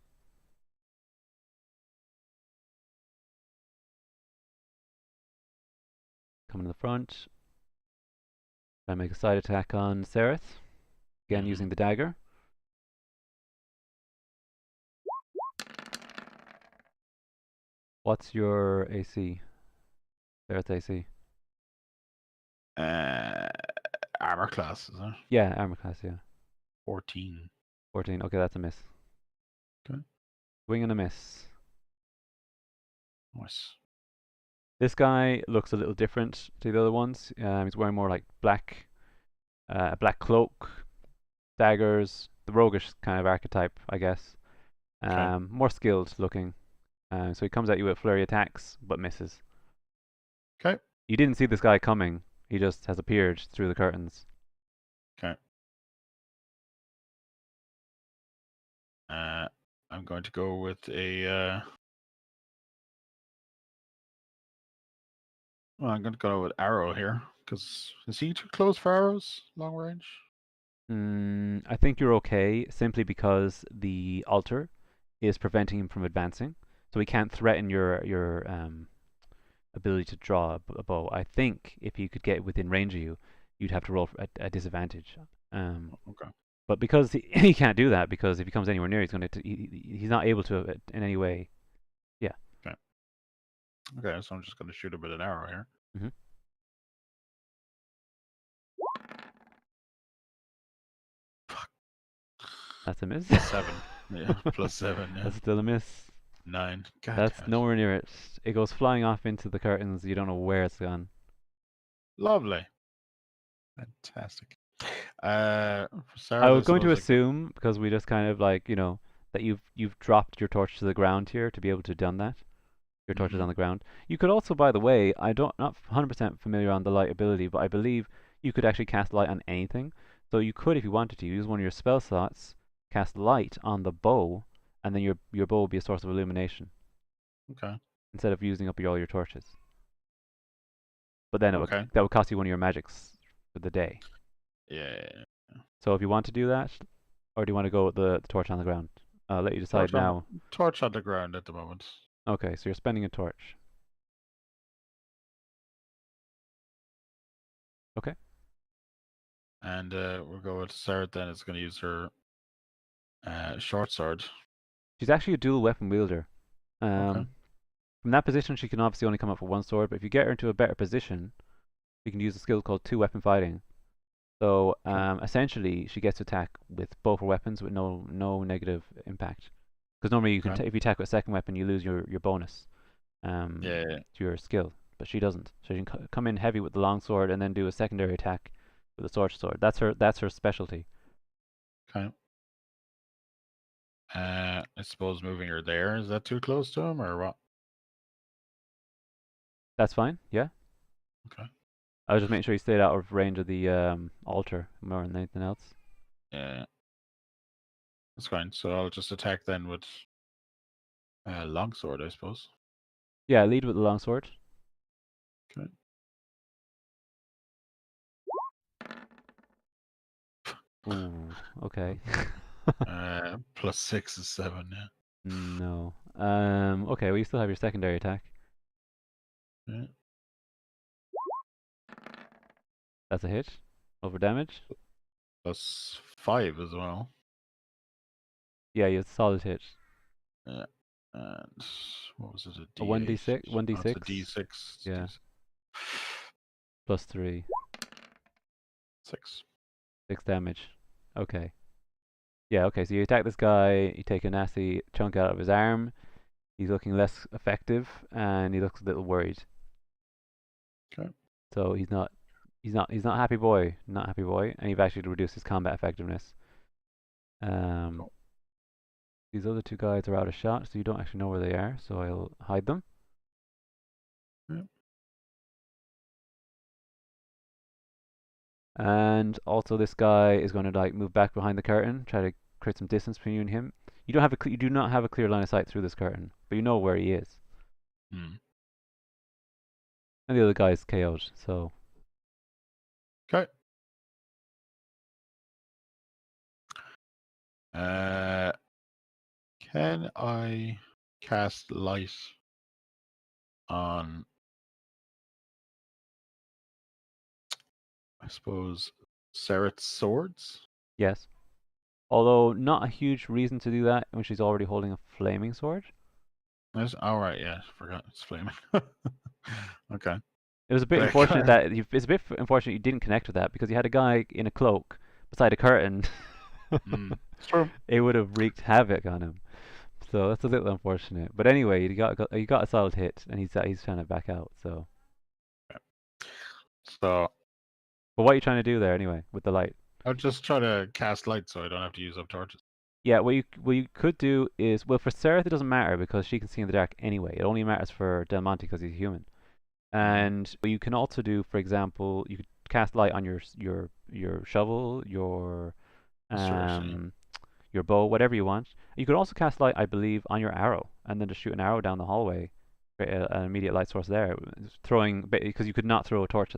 Coming to the front. Try to make a side attack on Sareth. Again, using the dagger. What's your AC? Sareth's AC. Armor class, is it? Yeah, armor class, yeah. 14. 14. Okay, that's a miss. Okay. Swing and a miss. Nice. This guy looks a little different to the other ones. He's wearing more like black, a black cloak, daggers, the roguish kind of archetype, I guess. Okay. More skilled looking. So he comes at you with flurry attacks, but misses. Okay. You didn't see this guy coming. He just has appeared through the curtains. Okay. I'm going to go with a. Well, I'm going to go with arrow here because is he too close for arrows? Long range. I think you're okay simply because the altar is preventing him from advancing, so he can't threaten your ability to draw a bow. I think if he could get within range of you, you'd have to roll for a disadvantage. Okay. But because he can't do that, because if he comes anywhere near, he's not able to in any way. Yeah. Okay. Okay. So I'm just going to shoot him with an arrow here. hmm That's a miss. 7. Yeah. Plus 7. Yeah. That's still a miss. 9. God That's damn it. nowhere near it. It goes flying off into the curtains. You don't know where it's gone. Lovely. Fantastic. For I Sarah, I was going to suppose assume, because we just kind of like, that you've dropped your torch to the ground here to be able to have done that. Your torch is on the ground. You could also, by the way, not 100% familiar on the light ability, but I believe you could actually cast light on anything. So you could, if you wanted to, use one of your spell slots, cast light on the bow, and then your bow would be a source of illumination Okay. instead of using up all your torches. But then Okay. that would cost you one of your magics for the day. Yeah. So if you want to do that, or do you want to go with the torch on the ground? I'll let you decide now. Torch on the ground at the moment. Okay, so you're spending a torch. Okay. And we'll go with Sarah then. It's going to use her short sword. She's actually a dual weapon wielder. Okay. From that position, she can obviously only come up with one sword, but if you get her into a better position, you can use a skill called two weapon fighting. So essentially, she gets to attack with both her weapons with no negative impact. Because normally you can if you attack with a second weapon, you lose your bonus Yeah. to your skill, but she doesn't. So she can come in heavy with the long sword and then do a secondary attack with a sword. That's her specialty. Okay. I suppose moving her there, is that too close to him or what? That's fine. Yeah. Okay. I was just making sure you stayed out of range of the altar more than anything else. Yeah. That's fine. So I'll just attack then with longsword, I suppose. Yeah, lead with the long sword. Okay. Ooh, okay. Plus 6 is 7, yeah. No. Okay, well you still have your secondary attack. Yeah. That's a hit. Over damage. Plus 5 as well. Yeah, you have a solid hit. Yeah. And what was it? A A D8? 1d6, Oh, it's a 1d6. D6. It's Yeah, D6. plus 3. 6. 6 damage. Okay. Yeah, okay, so you attack this guy, you take a nasty chunk out of his arm, he's looking less effective, and he looks a little worried. Okay. So he's not happy boy, not happy boy, and you've actually reduced his combat effectiveness. Um, Cool. these other two guys are out of shot, so you don't actually know where they are, so I'll hide them. Yeah. And also this guy is going to like move back behind the curtain, try to create some distance between you and him. You do not have a clear line of sight through this curtain, but you know where he is. Hmm. And the other guy is KO'd, so Okay. Uh, can I cast light on, I suppose, Sareth's swords? yes. Although not a huge reason to do that when she's already holding a flaming sword. Yes. All right. Yeah. Forgot it's flaming. Okay. It was a bit unfortunate Blackguard. that it's a bit unfortunate you didn't connect with that because you had a guy in a cloak beside a curtain. It's true. It would have wreaked havoc on him. So that's a little unfortunate. But anyway, you got a solid hit, and he's trying to back out. So, So but what are you trying to do there anyway with the light? I'll just try to cast light so I don't have to use up torches. Yeah, what you could do is well for Sarah it doesn't matter because she can see in the dark anyway. It only matters for Del Monte because he's human. Mm-hmm. And what you can also do, for example, you could cast light on your shovel, That's true, actually. um your bow, whatever you want. You could also cast light, I believe, on your arrow, and then just shoot an arrow down the hallway, create an immediate light source there. Throwing because you could not throw a torch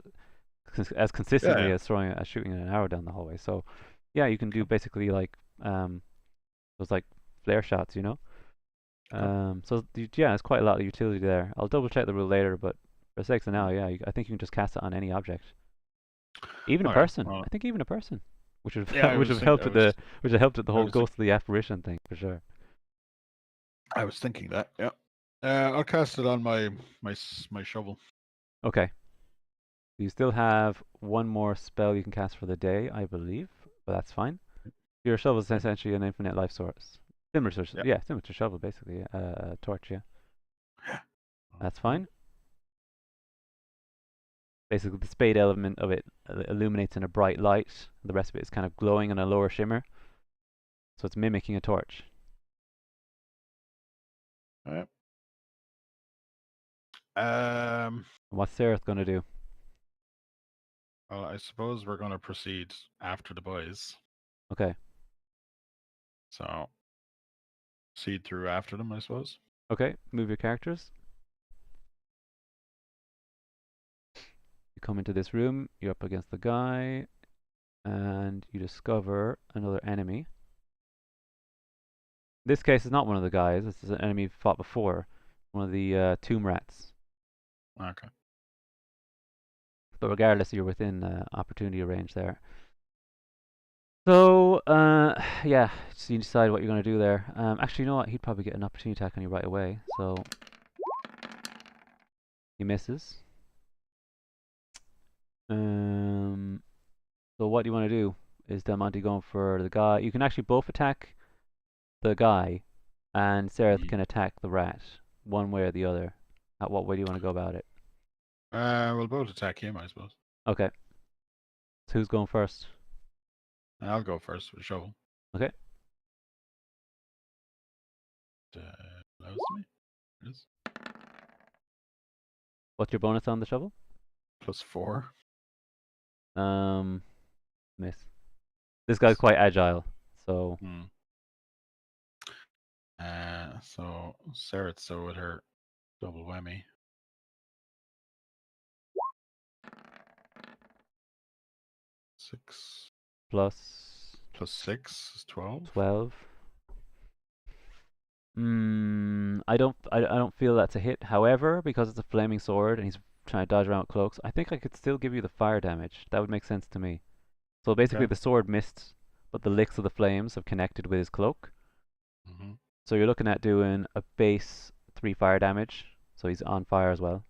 as Yeah. consistently Yeah. as shooting an arrow down the hallway. So, yeah, you can do Okay. basically like those like flare shots, you know. Okay. So yeah, there's quite a lot of utility there. I'll double check the rule later, but for the sakes of now, Mm. yeah, I think you can just cast it on any object, even a Okay. person. Well, I think even a person, which would yeah. which have helped with the which have helped with the I whole was, think, ghostly apparition thing for sure. I was thinking that. Yeah. I'll cast it on my shovel. Okay, you still have one more spell you can cast for the day, I believe, but that's fine. Your shovel is Yeah. essentially an infinite life source, Yeah. similar to shovel basically, torch. Yeah, that's Okay. fine. Basically, the spade element of it illuminates in a bright light. The rest of it is kind of glowing in a lower shimmer, so it's mimicking a torch. All right. And what's Sareth gonna do? Well, I suppose we're going to proceed after the boys. Okay, So proceed through after them, I suppose. okay, move your characters. You come into this room. You're up against the guy, and you discover another enemy. In this case, it's not one of the guys. This is an enemy you fought before, one of the tomb rats. Okay. But regardless, you're within opportunity range there. So, yeah, so you decide what you're going to do there. Actually, you know what? He'd probably get an opportunity attack on you right away. So, he misses. Um, so what do you want to do? Is Del Monte going for the guy? You can actually both attack the guy, and Sareth Mm. can attack the rat, one way or the other. What way do you want to go about it? We'll both attack him, I suppose. Okay, so who's going first? I'll go first with a shovel. Okay, Allows me. It is. what's your bonus on the shovel? +4. Um, miss. This guy's quite agile, so Hmm. So Sarah, so with her double whammy. 6 plus +6 is 12. 12. I don't feel that's a hit. However, because it's a flaming sword and he's trying to dodge around with cloaks, I think I could still give you the fire damage. That would make sense to me. So basically, Okay. the sword missed, but the licks of the flames have connected with his cloak. Hmm. So you're looking at doing a base 3 fire damage. So he's on fire as well.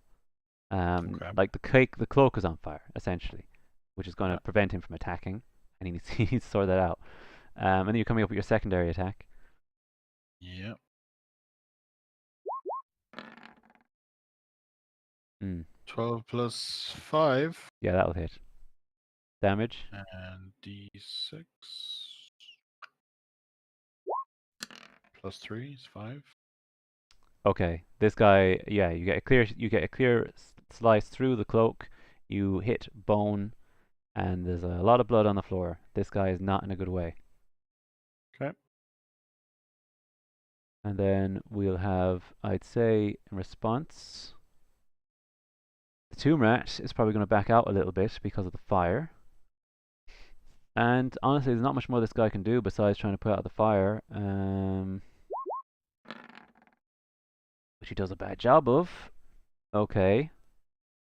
Okay. Like the cloak is on fire essentially, which is going to Yeah. prevent him from attacking, and he needs to sort that out. And then you're coming up with your secondary attack. Yeah. Hmm. 12 plus 5 Yeah, that'll hit. Damage. and d6 plus 3 is 5. Okay, this guy. Yeah, you get a clear slice through the cloak. You hit bone, and there's a lot of blood on the floor. This guy is not in a good way. Okay. And then we'll have, I'd say, in response, the tomb rat is probably going to back out a little bit because of the fire. And honestly, there's not much more this guy can do besides trying to put out the fire, which he does a bad job of. Okay,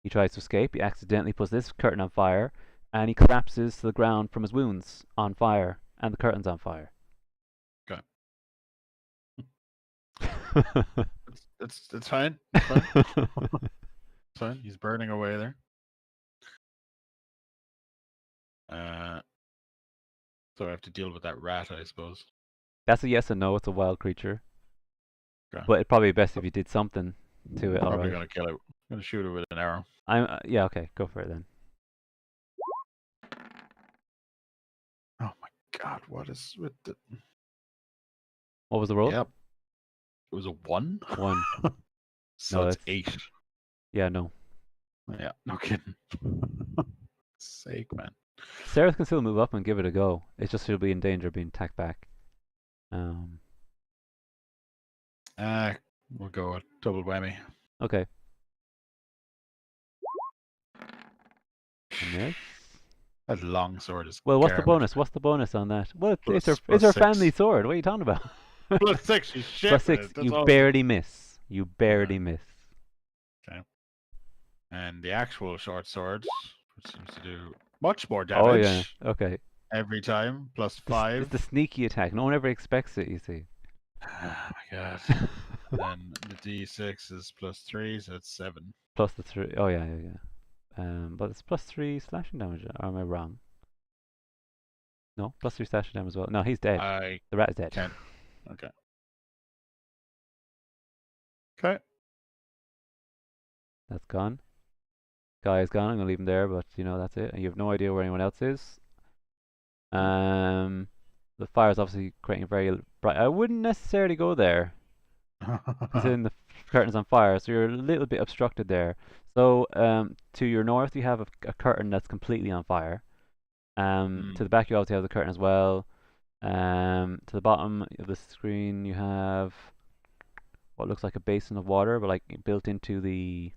he tries to escape. He accidentally puts this curtain on fire, and he collapses to the ground from his wounds on fire, and the curtain's on fire. Okay. It's fine. It's fine. It's fine. He's burning away there. So I have to deal with that rat, I suppose. That's a yes and no. It's a wild creature, Okay. but it'd probably be best if you did something to it. All Probably right. gonna kill it. Gonna shoot it with an arrow. Yeah. Okay. Go for it then. Oh my god, what is with the? What was the roll? Yep, it was a 1. 1. So No, it's that's 8. yeah. No. Yeah, no kidding. Sake, man. Sareth can still move up and give it a go. It's just she'll be in danger of being attacked back. Um. We'll go with double whammy. Okay. A miss. That long sword is Well, what's the garbage, bonus? man. What's the bonus on that? Well, Plus it's her family 6. sword. What are you talking about? Plus 6. You shit Plus with 6. it. That's You all. barely miss. You Okay. barely miss. Okay. And the actual short sword, which seems to do much more Oh yeah. damage Okay. every time. Plus It's 5. the sneaky attack. No one ever expects it. You see. Oh my god. Then the d6 is plus 3, so it's 7. Plus the 3. Oh yeah, yeah, yeah. But it's plus 3 slashing damage. Or am I wrong? No, plus 3 slashing damage as well. No, he's dead. I The rat is dead. can't. Okay. Okay. That's gone. Guy is gone. I'm gonna leave him there, but that's it. And you have no idea where anyone else is. Um, the fire is obviously creating a very bright. I wouldn't necessarily go there, considering the curtain's on fire. So you're a little bit obstructed there. So to your north, you have a curtain that's completely on fire. To the back, you obviously have the curtain as well. To the bottom of the screen, you have what looks like a basin of water, but like built into the,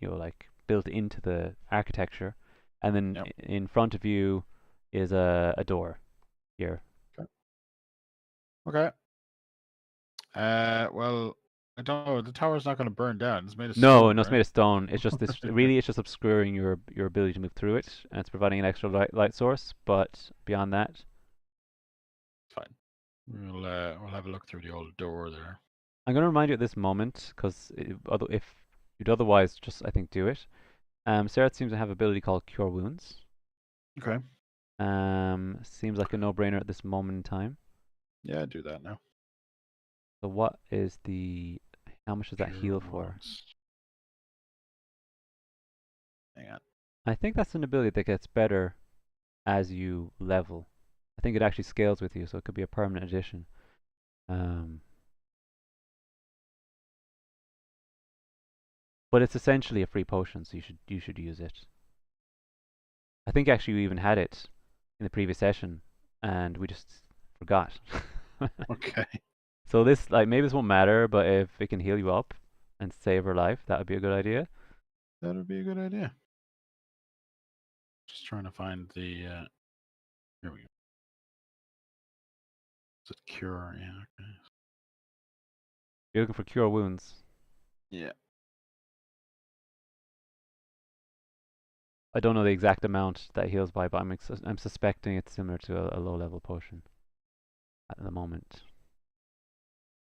like built into the architecture. And then Yep. in front of you is a door here. Okay. Well, I don't know. The tower's not going to burn down. It's made of No, stone, no, it's right? made of stone. It's just this. Really, it's just obscuring your ability to move through it, and it's providing an extra light source. But beyond that, Fine. We'll have a look through the old door there. I'm going to remind you at this moment because if you'd otherwise just I think do it. Sarah seems to have an ability called Cure Wounds. Okay. Seems like a no-brainer at this moment in time. Yeah, do that now. So what is the? How much does that Cure heal for? wounds. Hang on. I think that's an ability that gets better as you level. I think it actually scales with you, so it could be a permanent addition. But it's essentially a free potion, so you should use it. I think actually we even had it in the previous session, and we just forgot. Okay. So this, like, maybe this won't matter, but if it can heal you up and save her life, that would be a good idea. That would be a good idea. Just trying to find the. Here we go. Is it cure? Yeah. Okay. You're looking for cure wounds. Yeah. I don't know the exact amount that heals by, but I'm suspecting it's similar to a low level potion at the moment.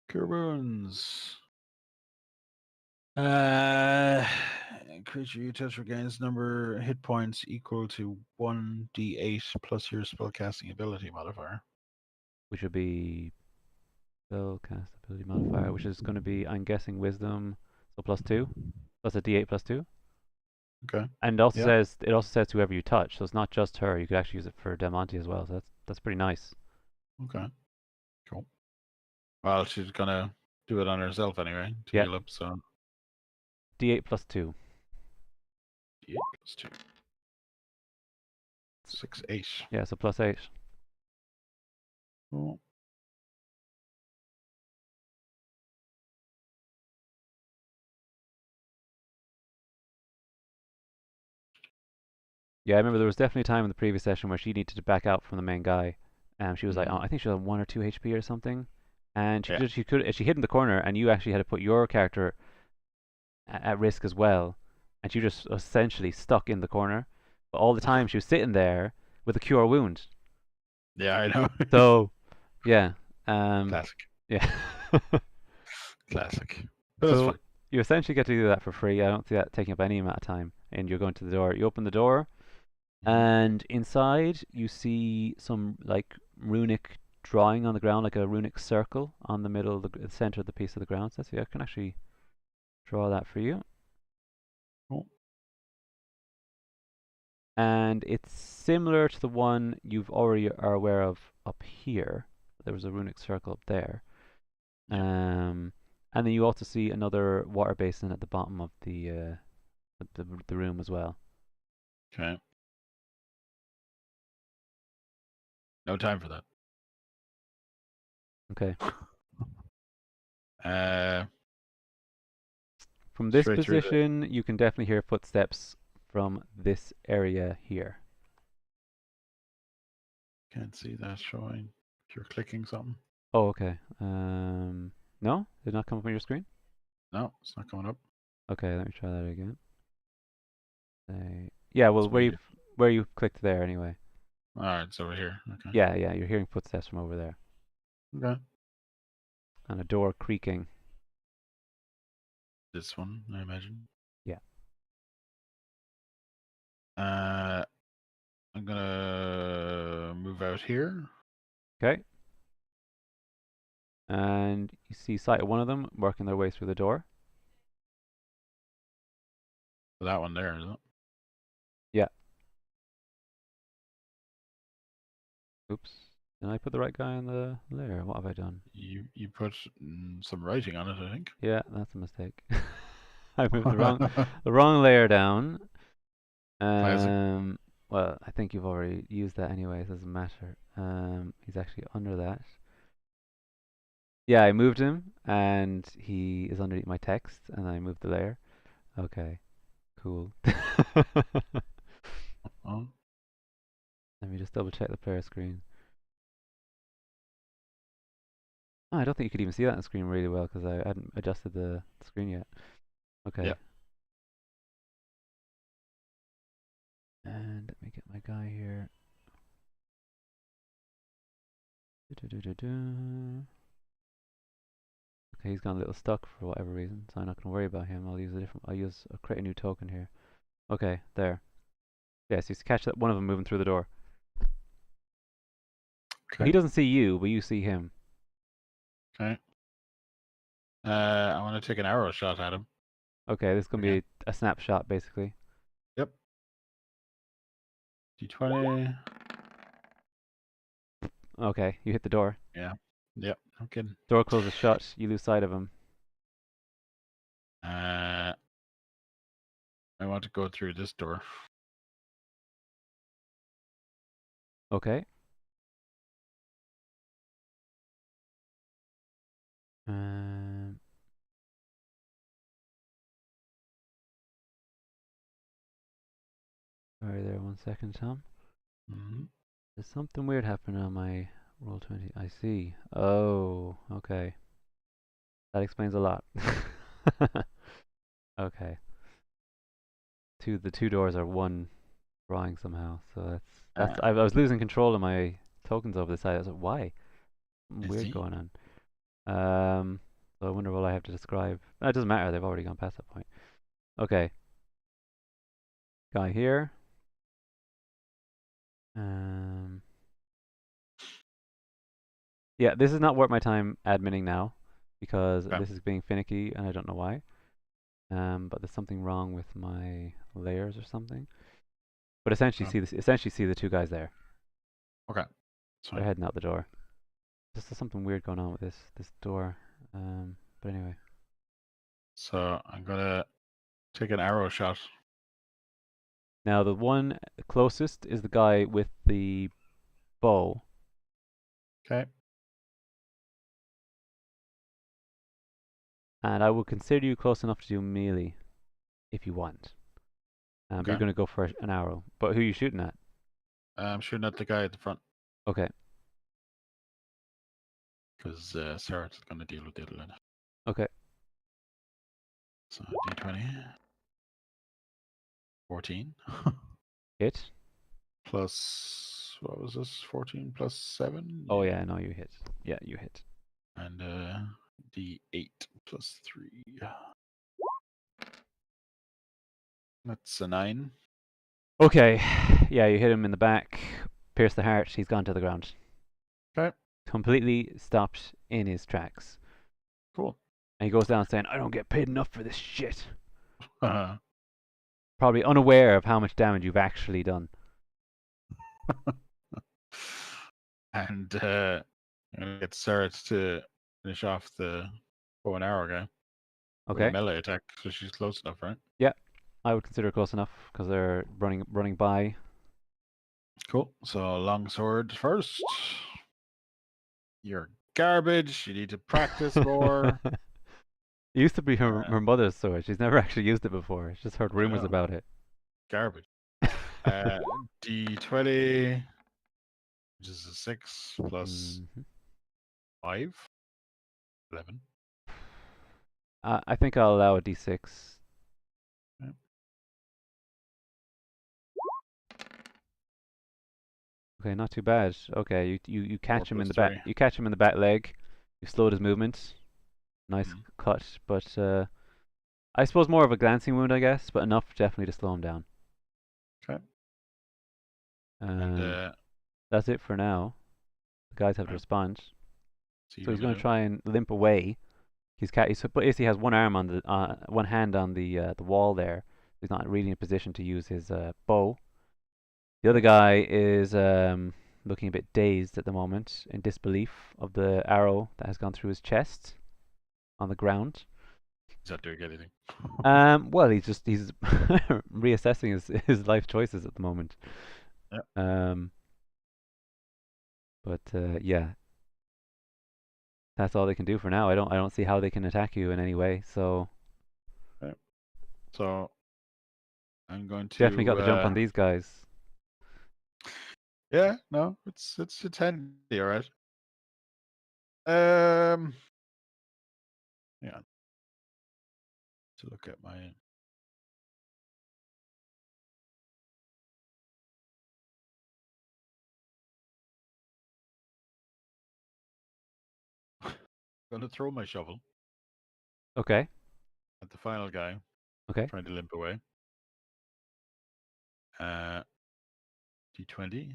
Cure wounds. Uh, creature you touch regains number hit points equal to 1d8 plus your spellcasting ability modifier. Which would be spell cast ability modifier, which is going to be, I'm guessing, wisdom, so +2, plus a d8 +2. Okay. And Yeah. it also says whoever you touch, so it's not just her. You could actually use it for Del Monte as well. So that's pretty nice. Okay. Cool. Well, she's gonna do it on herself anyway to Yeah, heal up. So d8 +2. d8 plus 2. 6, 8. Yeah, so +8. Cool. Yeah, I remember there was definitely a time in the previous session where she needed to back out from the main guy. She was like, oh, Mm. I think she was on 1 or 2 HP or something, and Yeah. she hid in the corner, and you actually had to put your character at risk as well, and she just essentially stuck in the corner. But all the time she was sitting there with a cure wound. Yeah, I know. So yeah, Classic. yeah. Classic. But that's So fine. you essentially get to do that for free. I don't see that taking up any amount of time. And you're going to the door. You open the door, Mhm. and inside you see some like runic drawing on the ground, like a runic circle on the middle, the center of the piece of the ground. So let's see, I can actually draw that for you. Cool. And it's similar to the one you've already are aware of up here. There was a runic circle up there. Yeah. And then you also see another water basin at the bottom of the room as well. Okay. No time for that. Okay. Uh, From this straight through the. position, you can definitely hear footsteps from this area here. Can't see that showing. If you're clicking something. Oh, okay. No, did not come up on your screen. No, it's not coming up. Okay, let me try that again. Yeah, well, It's weird. where you clicked there anyway. All right, it's over here. Okay. Yeah, yeah, you're hearing footsteps from over there Okay. and a door creaking. This one, I imagine. Yeah. I'm gonna move out here. Okay. And you see sight of one of them working their way through the door. That one there, is it? Yeah. Oops. Did I put the right guy in the layer? What have I done? You put some writing on it, I think. Yeah, that's a mistake. I moved the wrong layer down. Classic. Well, I think you've already used that anyway. It doesn't matter. He's actually under that. Yeah, I moved him, and he is underneath my text, and I moved the layer. Okay, cool. Oh, Let me just double check the player screen. Oh, I don't think you could even see that on the screen really well because I hadn't adjusted the screen yet. Okay. yeah. And let me get my guy here. Do-do-do-do-do. Okay, he's gone a little stuck for whatever reason, so I'm not going to worry about him. I'll create a new token here. Okay, there. Yes, you catch that one of them moving through the door. So he Okay. doesn't see you, but you see him. Okay. I want to take an arrow shot at him. Okay, this is going to Again. be a snapshot, basically. Yep. D20. Okay, you hit the door. Yeah. Yep. I'm kidding. Door closes shut. You lose sight of him. I want to go through this door. Okay. Um, sorry there, 1 second, Tom. Mm-hmm. There's something weird happening on my Roll20. I see. Oh, okay. That explains a lot. Okay. The two doors are one drawing somehow. So that's I was losing control of my tokens over this. I was like, why? Something Is weird he? going on. So I wonder what I have to describe. It doesn't matter. They've already gone past that point. Okay. Guy here. Um. Yeah, this is not worth my time adminning now because Okay. this is being finicky and I don't know why. But there's something wrong with my layers or something. But essentially, Okay. see the two guys there. Okay. That's They're fine. heading out the door. There's something weird going on with this door. But anyway. So I'm gonna take an arrow shot. Now the one closest is the guy with the bow. Okay. And I will consider you close enough to do melee if you want. But you're Okay. going to go for an arrow. But who are you shooting at? I'm shooting at the guy at the front Okay. because Sarah is gonna deal with the other line. Okay. So D20. 14. Hit. Plus, what was this? 14 plus 7? Oh yeah, no, you hit. Yeah, you hit. And D8 plus 3. That's a 9. Okay. Yeah, you hit him in the back. Pierce the heart. He's gone to the ground. Okay. Completely stopped in his tracks. Cool. And he goes down saying, I don't get paid enough for this shit. Uh, Probably unaware of how much damage you've actually done. and I'm gonna get Sarah to finish off the bow and arrow guy with a Okay. melee attack, so she's close enough, right? Yeah, I would consider it close enough because they're running by. Cool. So long sword first. You're garbage. You need to practice more. It used to be her mother's sword. She's never actually used it before. She's just heard I rumors know. about it. Garbage. D20, which is a 6 plus Mhm. 5, 11. I think I'll allow a d6. Yeah. Okay, not too bad. Okay, you 4 catch him in plus the back. 3. You catch him in the back leg. You slowed his movement. Nice Mhm. cut, but I suppose more of a glancing wound, I guess, but enough definitely to slow him down. Okay. Um, And that's it for now. The guys have to right. respond. See So what he's you going can to do. try and limp away. Basically has one arm on one hand on the wall there. He's not really in a position to use his bow. The other guy is looking a bit dazed at the moment, in disbelief of the arrow that has gone through his chest on the ground. He's not doing anything. Well, he's reassessing his life choices at the moment. Yeah. But yeah, that's all they can do for now. I don't see how they can attack you in any way. So Okay. So I'm going definitely got the jump to. on these guys. Yeah, no, it's handy, all right. Um, yeah. To look at my. Gonna throw my shovel Okay. at the final guy Okay. trying to limp away. D20.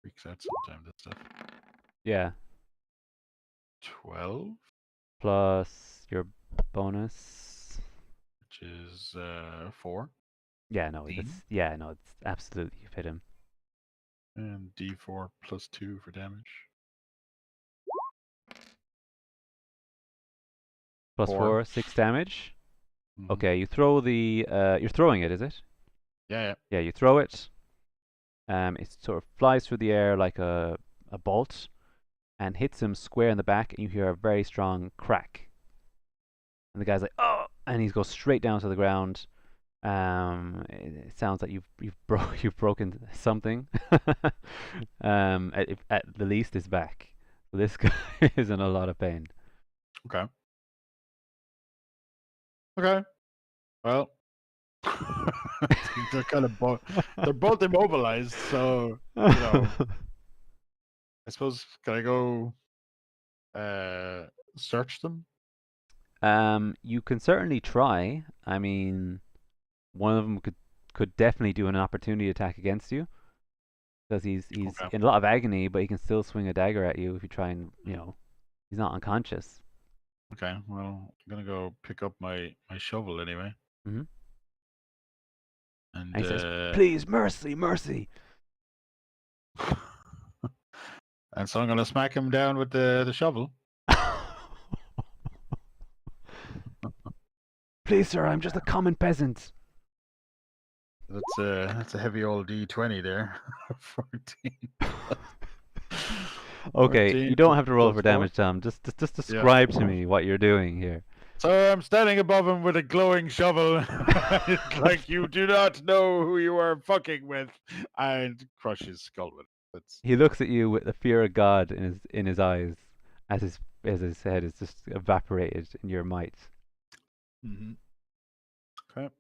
Freaks out sometimes, that stuff. Yeah. 12, Plus your bonus. which is 4. Yeah, no, D. it's absolutely you've hit him. And D4 plus 2 for damage. Plus 4. 4, 6 damage. Mhm. Okay, you throw the you're throwing it, is it? Yeah, Yeah, you throw it. It sort of flies through the air like a bolt and hits him square in the back, and you hear a very strong crack. And the guy's like, oh, and he goes straight down to the ground. It sounds like you've broken something. At the least, his back. So this guy is in a lot of pain. Okay. Okay. Well, they're kind of they're both immobilized, so I suppose can I go search them? You can certainly try. I mean, one of them could definitely do an opportunity attack against you because he's Okay. in a lot of agony, but he can still swing a dagger at you if you try and he's not unconscious. Okay. Well, I'm gonna go pick up my shovel anyway, Hmm. and And he says, "Please, mercy, mercy." and so I'm gonna smack him down with the shovel. Please, sir, I'm just a common peasant. That's a heavy old D20 there. 14. Okay, 14 you don't have to roll plus for 4. damage, Tom. Just Yeah. describe to me what you're doing here. So I'm standing above him with a glowing shovel. It's like you do not know who you are fucking with, and crush his skull with it. That's He looks at you with the fear of God in his eyes, as his head is just evaporated in your might. mm-hmm. Okay.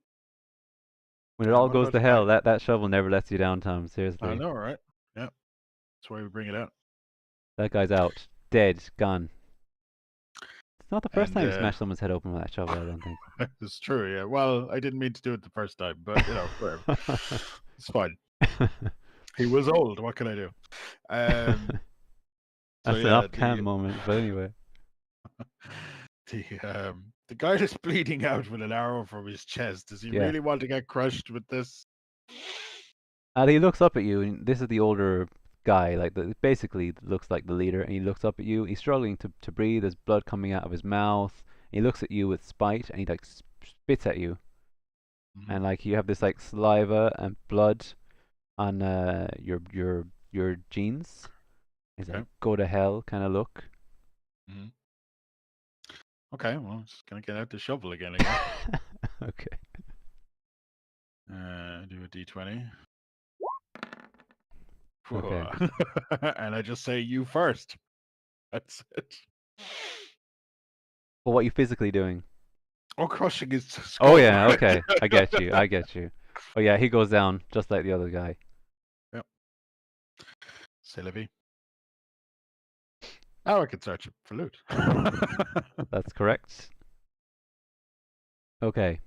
When it all What goes about to the guy? hell, that shovel never lets you down, Tom. I Seriously, know, right? Yeah, that's why we bring it out. that guy's out, dead, gone. It's not the first And time you smashed someone's head open with that shovel. I don't think. it's true. Yeah. Well, I didn't mean to do it the first time, but whatever. It's fine. He was old. What can I do? That's an Yeah, off-cam moment, but anyway. the guy that's bleeding out with an arrow from his chest. Does he Yeah. really want to get crushed with this? And he looks up at you, and this is the older guy, like basically looks like the leader, and he looks up at you. He's struggling to breathe. There's blood coming out of his mouth. He looks at you with spite, and he like spits at you, Mhm. and like you have this like saliva and blood on your jeans. He's Okay. like, "Go to hell," kind of look. Mhm. Okay, well, I'm just gonna get out the shovel again. I guess. Okay. Do a D20. Okay. And I just say you first. That's it. Well, what are you physically doing? Oh, crushing his skull. Oh yeah. Okay. I get you. I get you. Oh yeah, he goes down just like the other guy. Yep. C'est la vie. Now I can search it for loot. That's correct. Okay.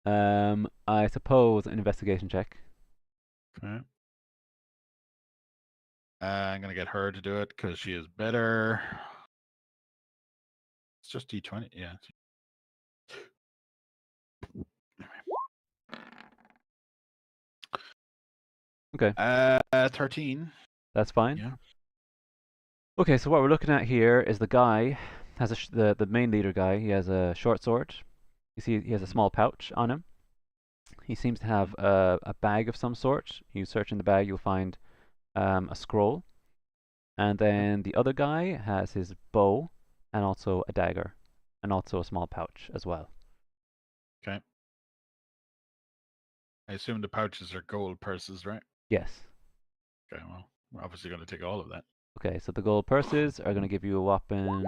I suppose an investigation check. Okay. I'm gonna get her to do it because she is better. It's just D20. Yeah. Okay, 13. that's fine. Yeah. Okay, so what we're looking at here is the guy has the main leader guy. He has a short sword. You see, he has a small pouch on him. He seems to have a bag of some sort. You search in the bag, you'll find a scroll. And then the other guy has his bow and also a dagger and also a small pouch as well. Okay. I assume the pouches are gold purses, right? Yes. Okay, well, we're obviously going to take all of that. Okay, so the gold purses are going to give you a whopping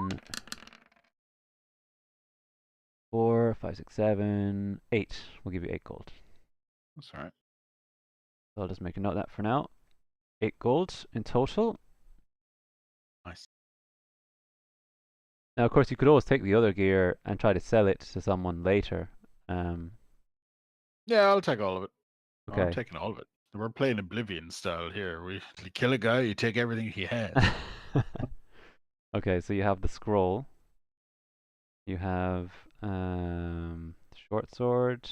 4, 5, 6, 7, 8. We'll give you 8 gold. That's all right. So I'll just make a note of that for now. 8 gold in total. Nice. Now, of course, you could always take the other gear and try to sell it to someone later. Yeah, I'll take all of it. Oh, I'm Okay. taking all of it. We're playing Oblivion style here. We kill a guy, you take everything he has. Okay, so you have the scroll. You have short sword,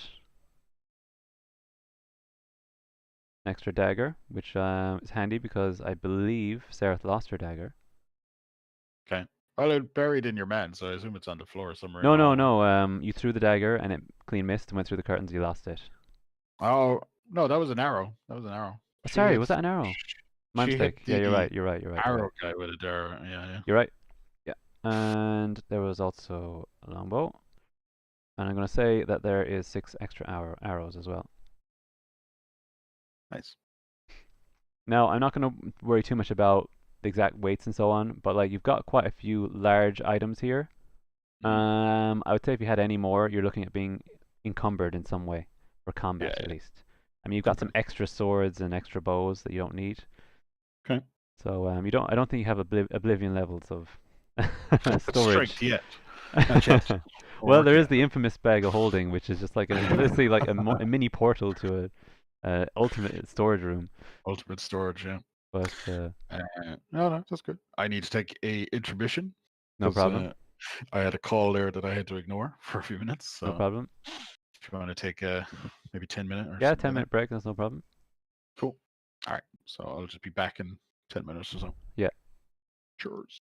extra dagger, which is handy because I believe Sareth lost her dagger. Okay. Well, it's buried in your man, so I assume it's on the floor somewhere in No, the no, hallway. no. You threw the dagger and it clean missed and went through the curtains. You lost it. Oh, no, that was an arrow. That was an arrow. Oh, She sorry, hit, was that an arrow? My she hit mistake. Yeah, you're the right. You're right. You're right. You're right. arrow guy with a dare. Yeah, yeah. You're right. Yeah. And there was also a longbow. And I'm going to say that there is 6 extra arrows as well. Nice. Now, I'm not going to worry too much about the exact weights and so on, but like you've got quite a few large items here. I would say if you had any more, you're looking at being encumbered in some way, for Yeah, combat at yeah. least. I mean, you've got Okay. some extra swords and extra bows that you don't need. Okay. So you don't. I don't think you have oblivion levels of Strength storage. yet. Not yet. We're Well, there working is on the it. infamous bag of holding, which is just like literally like a mini portal to a ultimate storage room. Ultimate storage, yeah. But No, that's good. I need to take a intermission no because problem. I had a call there that I had to ignore for a few minutes. No So problem. if you want to take maybe 10 minutes or Yeah, something 10 like that, minute break. That's no problem. cool. All right. So I'll just be back in 10 minutes or so. Yeah. Cheers.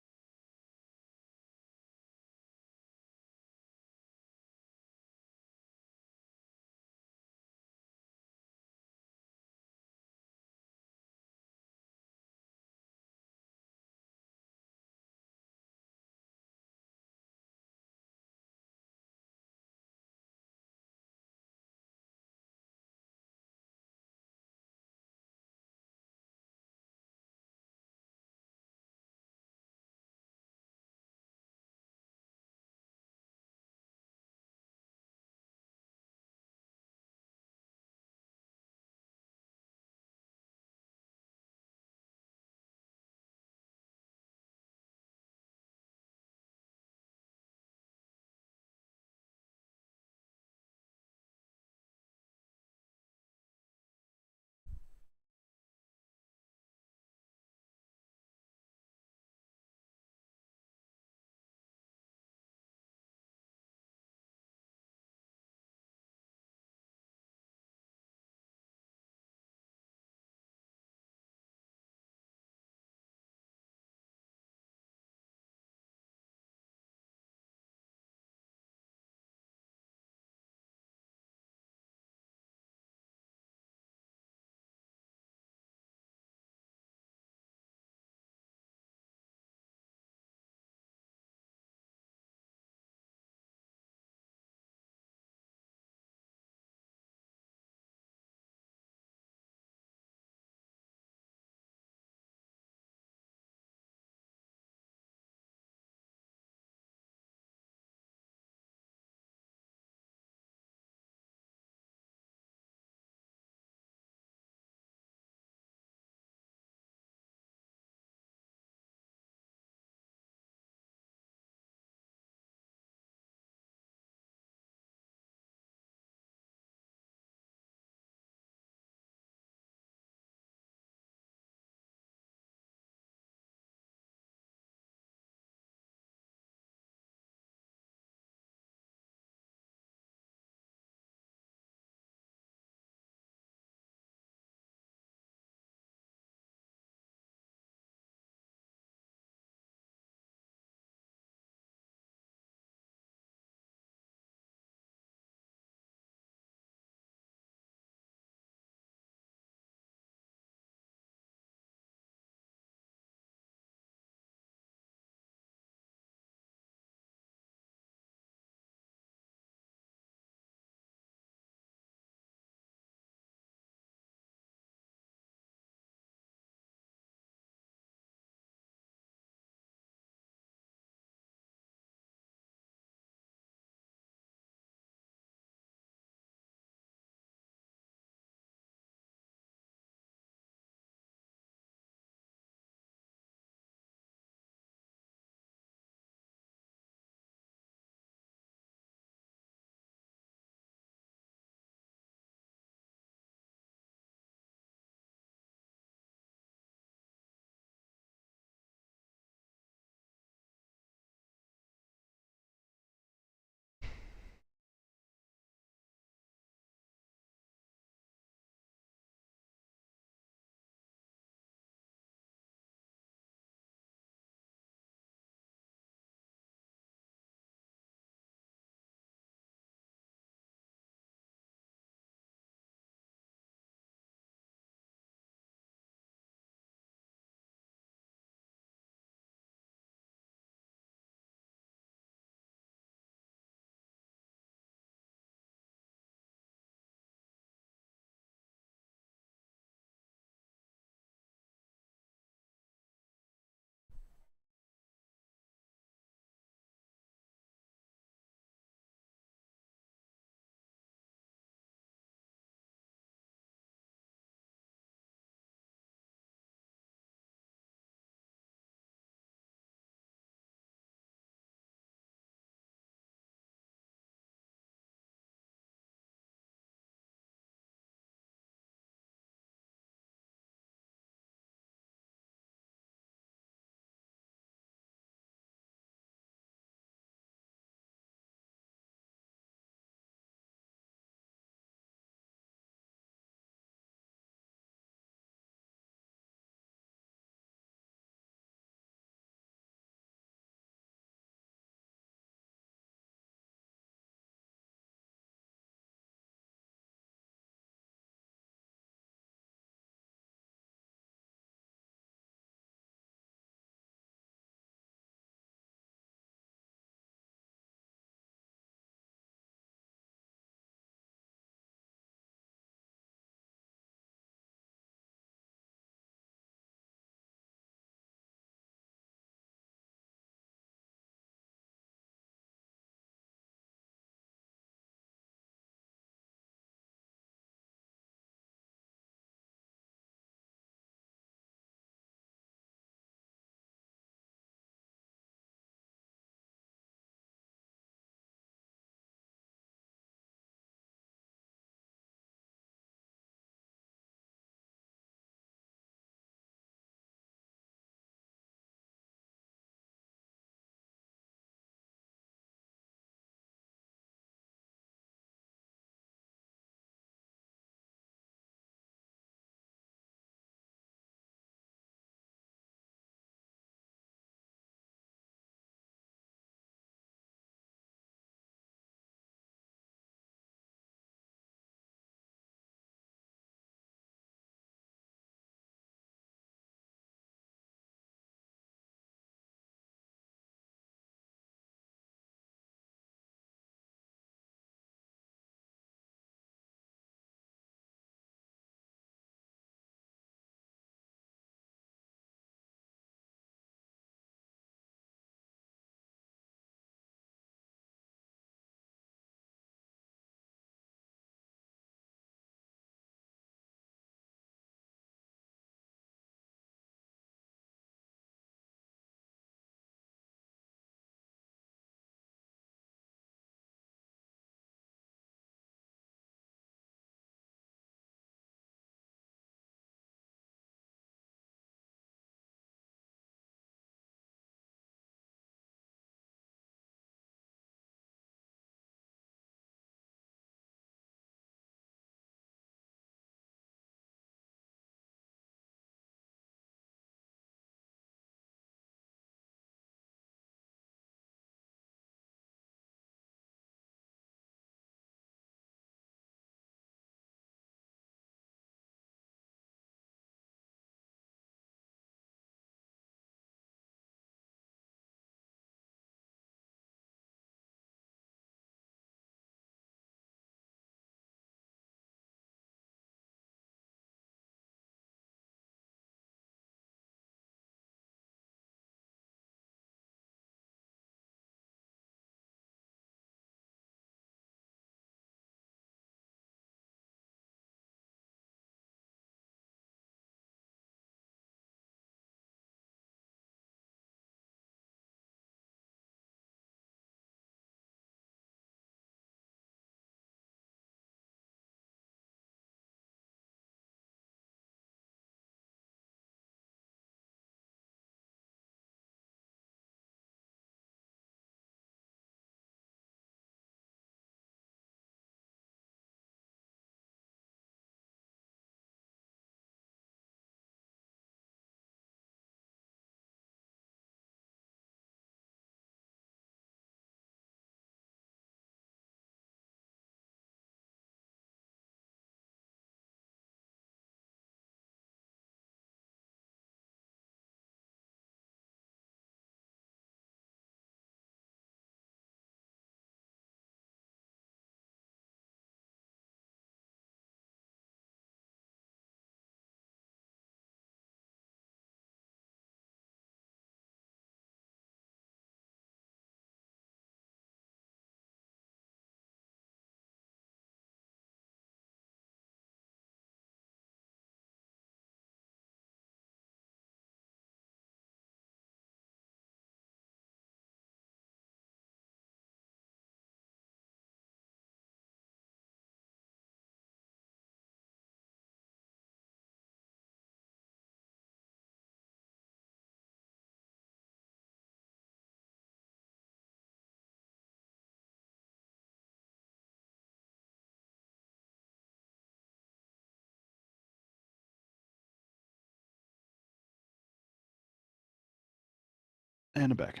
And I'm back.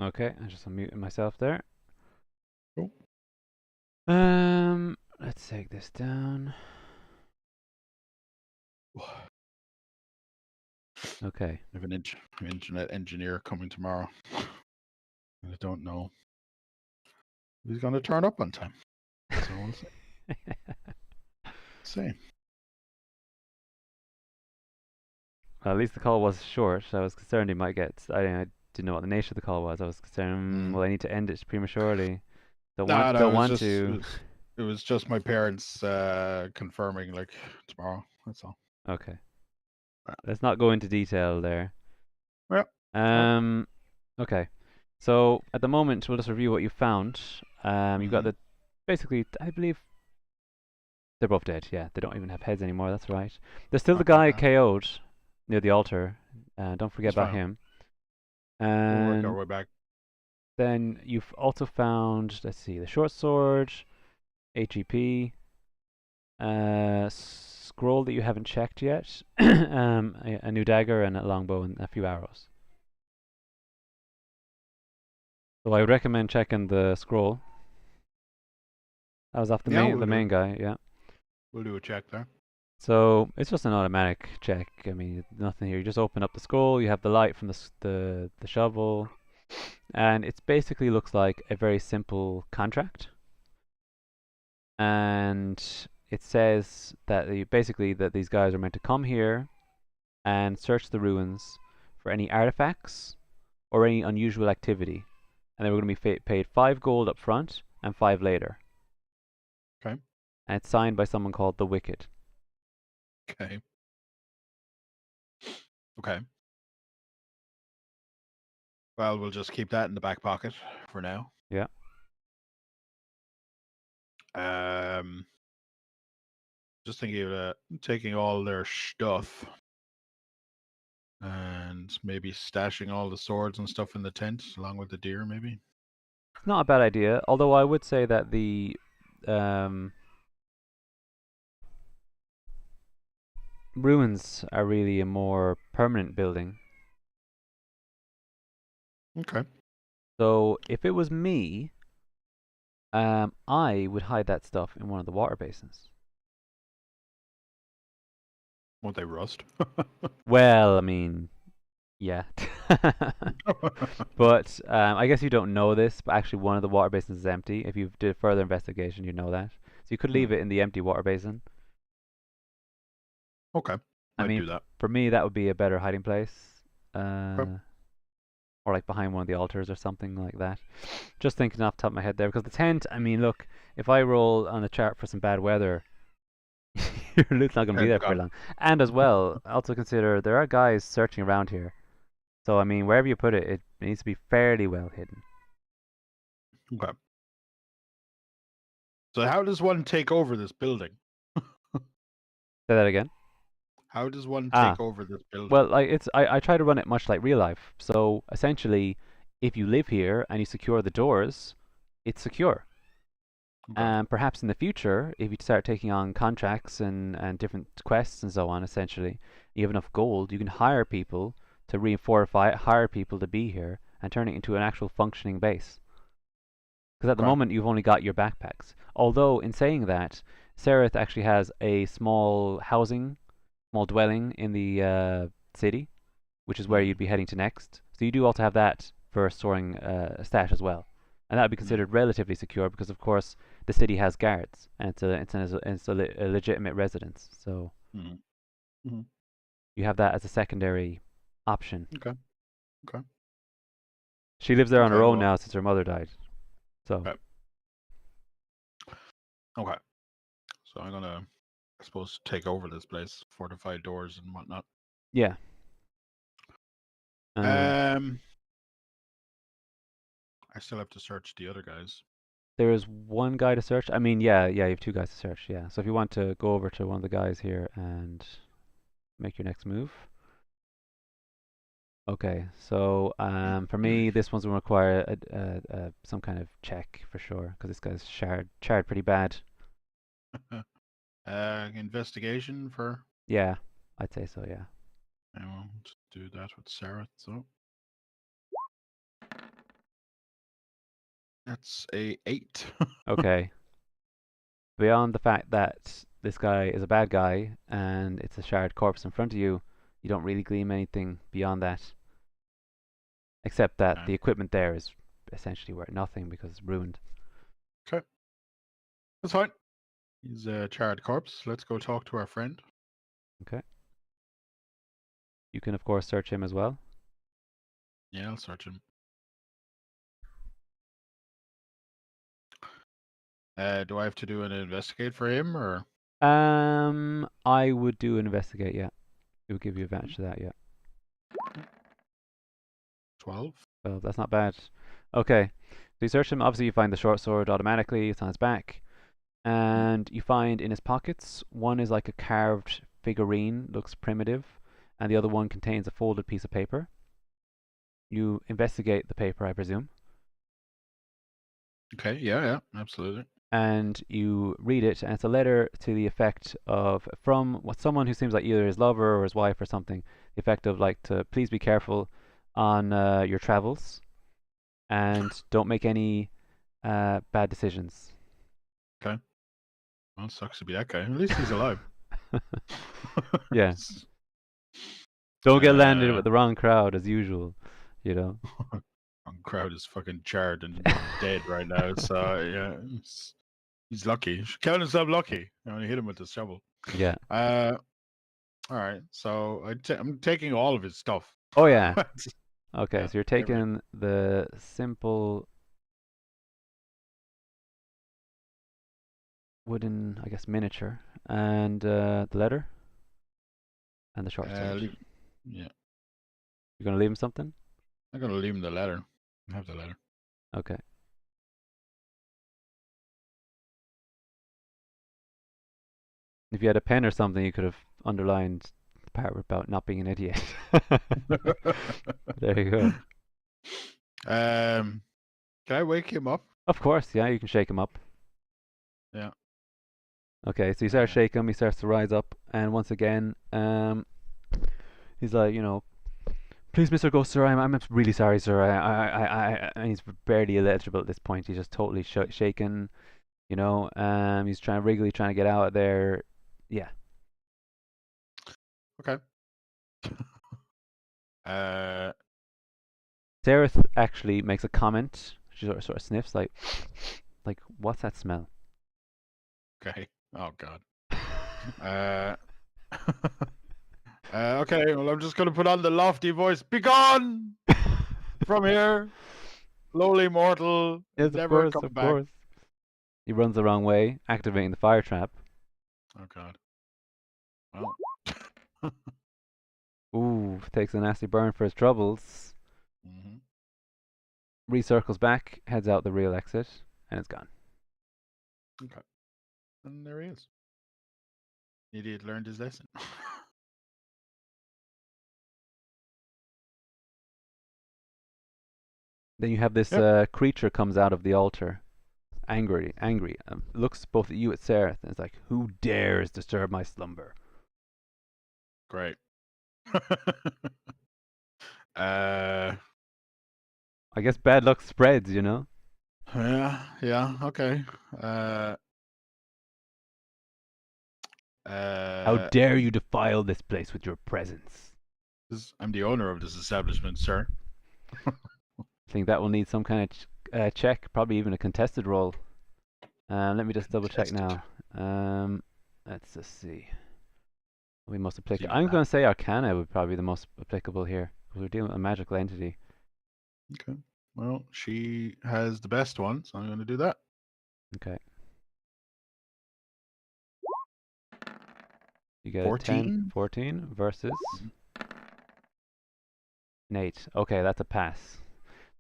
Okay, I just unmuted myself there. Cool. Let's take this down. Okay. I have an internet engineer coming tomorrow. I don't know if he's going to turn up on time. So we'll see. Well, at least the call was short. I was concerned he might get. I didn't know what the nature of the call was. I was concerned. Well, I need to end it prematurely. Don't want. No, Don't it was want just to. it was just my parents confirming like tomorrow. That's all. Okay. Yeah. Let's not go into detail there. Yeah. Fine. Okay. So at the moment, we'll just review what you found. You've got the basically. I believe they're both dead. Yeah, they don't even have heads anymore. That's right. There's still the guy KO'd near the altar. Don't forget about him. We'll work our And way back. then you've also found, let's see, the short sword, HEP, scroll that you haven't checked yet, a new dagger and a longbow and a few arrows. So I would recommend checking the scroll. That was off the main guy, yeah. We'll do a check there. So it's just an automatic check. I mean, nothing here. You just open up the scroll. You have the light from the shovel, and it basically looks like a very simple contract. And it says that basically that these guys are meant to come here and search the ruins for any artifacts or any unusual activity, and they were going to be paid 5 gold up front and 5 later. Okay. And it's signed by someone called the Wicked. Okay. Okay. Well, we'll just keep that in the back pocket for now. Yeah. Just thinking of taking all their stuff and maybe stashing all the swords and stuff in the tent along with the deer, maybe. It's not a bad idea, although I would say that the ruins are really a more permanent building. Okay. So if it was me, I would hide that stuff in one of the water basins. Won't they rust? Well, I mean, yeah. But I guess you don't know this, but actually one of the water basins is empty. If you did further investigation, you know that. So you could leave it in the empty water basin. Okay. I I'd mean, do that. for me, that would be a better hiding place. Okay. Or like behind one of the altars or something like that. Just thinking off the top of my head there, because the tent, I mean, look, if I roll on the chart for some bad weather, your loot's not going to be there for long. And as well, also consider there are guys searching around here. So, I mean, wherever you put it, it needs to be fairly well hidden. Okay. So how does one take over this building? Say that again. How does one take over this building? Well, like I try to run it much like real life. So essentially, if you live here and you secure the doors, it's secure. Okay. And perhaps in the future, if you start taking on contracts and different quests and so on, essentially, you have enough gold, you can hire people to refortify it, hire people to be here, and turn it into an actual functioning base. Because at the moment, you've only got your backpacks. Although, in saying that, Sareth actually has a small dwelling in the city, which is where you'd be heading to next. So you do also have that for storing a stash as well. And that would be considered relatively secure because, of course, the city has guards and it's a legitimate residence. So you have that as a secondary option. Okay. Okay. She lives there on her own now since her mother died. So. Okay. So I'm gonna, I suppose, take over this place, fortify doors and whatnot. Yeah. I still have to search the other guys. There is one guy to search. I mean, yeah, you have 2 guys to search. Yeah. So if you want to go over to one of the guys here and make your next move. Okay. So for me, this one's gonna require some kind of check for sure because this guy's charred pretty bad. Investigation for Yeah, I'd say so. Yeah. I won't do that with Sareth. So that's a 8. Okay. Beyond the fact that this guy is a bad guy and it's a shard corpse in front of you, you don't really glean anything beyond that, except that Okay. the equipment there is essentially worth nothing because it's ruined. Okay. That's fine. He's a charred corpse. Let's go talk to our friend. Okay. You can of course search him as well. Yeah, I'll search him. Do I have to do an investigate for him or? I would do an investigate. Yeah, it would give you advantage to that. Yeah. 12. Well, that's not bad. Okay. So you search him. Obviously, you find the short sword automatically. It's on his back. And you find in his pockets, one is like a carved figurine, looks primitive, and the other one contains a folded piece of paper. You investigate the paper, I presume, Okay. Yeah. Absolutely. and you read it, and it's a letter to the effect of from what someone who seems like either his lover or his wife or something, the effect of like to please be careful on your travels and don't make any bad decisions. Okay. Well, sucks to be that guy. At least he's alive. Yeah. Don't get landed uh, with the wrong crowd as usual, you know. crowd is fucking charred and dead right now. So yeah, he's lucky. He should count himself lucky. I only hit him with the shovel. Yeah. All right. So I'm taking all of his stuff. Oh yeah. Okay, Yeah. so you're Everything. taking the simple wooden, I guess, miniature and the letter and the short sword. Yeah. You're gonna leave him something? I'm gonna leave him the letter. I have the letter. Okay. If you had a pen or something, you could have underlined the part about not being an idiot. There you go. Can I wake him up? Of course, yeah, you can shake him up. Yeah. Okay, so you start shaking him, he starts to rise up, and once again, he's like, please, Mr. Ghost, sir, I'm really sorry, sir. And he's barely illegible at this point. He's just totally shaken, he's trying to get out of there. Yeah. Okay. uh. Sareth actually makes a comment. She sort of sniffs, like, what's that smell? Okay. Oh God. Uh. Okay. Well, I'm just gonna put on the lofty voice. Begone from here, lowly mortal. Yes, of Never course, come of back. course. He runs the wrong way, activating the fire trap. Oh God. Well. Ooh, takes a nasty burn for his troubles. Mm-hmm. Recircles back, heads out the real exit, and it's gone. Okay. And there he is. Idiot learned his lesson. Then you have this Yep. creature comes out of the altar, angry, looks both at you at Sareth, and it's like, who dares disturb my slumber? Great. uh. I guess bad luck spreads, Yeah. Yeah. Okay. How Uh. dare you defile this place with your presence? I'm the owner of this establishment, sir. I think that will need some kind of check, probably even a contested roll. Let me just double check Contested. now. Let's just see. We most See applicable. what I'm that. going to say Arcana would probably be the most applicable here because we're dealing with a magical entity. Okay. Well, she has the best one, so I'm going to do that. Okay. You get 14. 14 versus Nate. Okay, that's a pass.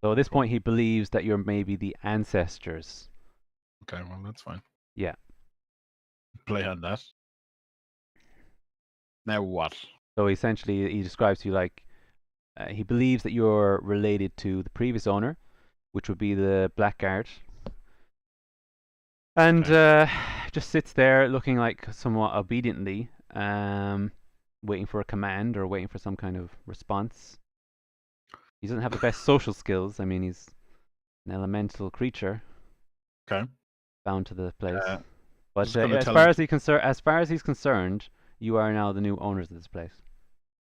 So at this Cool. point, he believes that you're maybe the ancestors. Okay, well, that's fine. Yeah. Play on that. Now what? So essentially, he describes to you like he believes that you're related to the previous owner, which would be the blackguard, and Okay. just sits there looking like somewhat obediently, waiting for a command or waiting for some kind of response. He doesn't have the best social skills. I mean, he's an elemental creature Okay. bound to the place. I'm But just gonna as tell far him. as far as he's concerned, you are now the new owners of this place.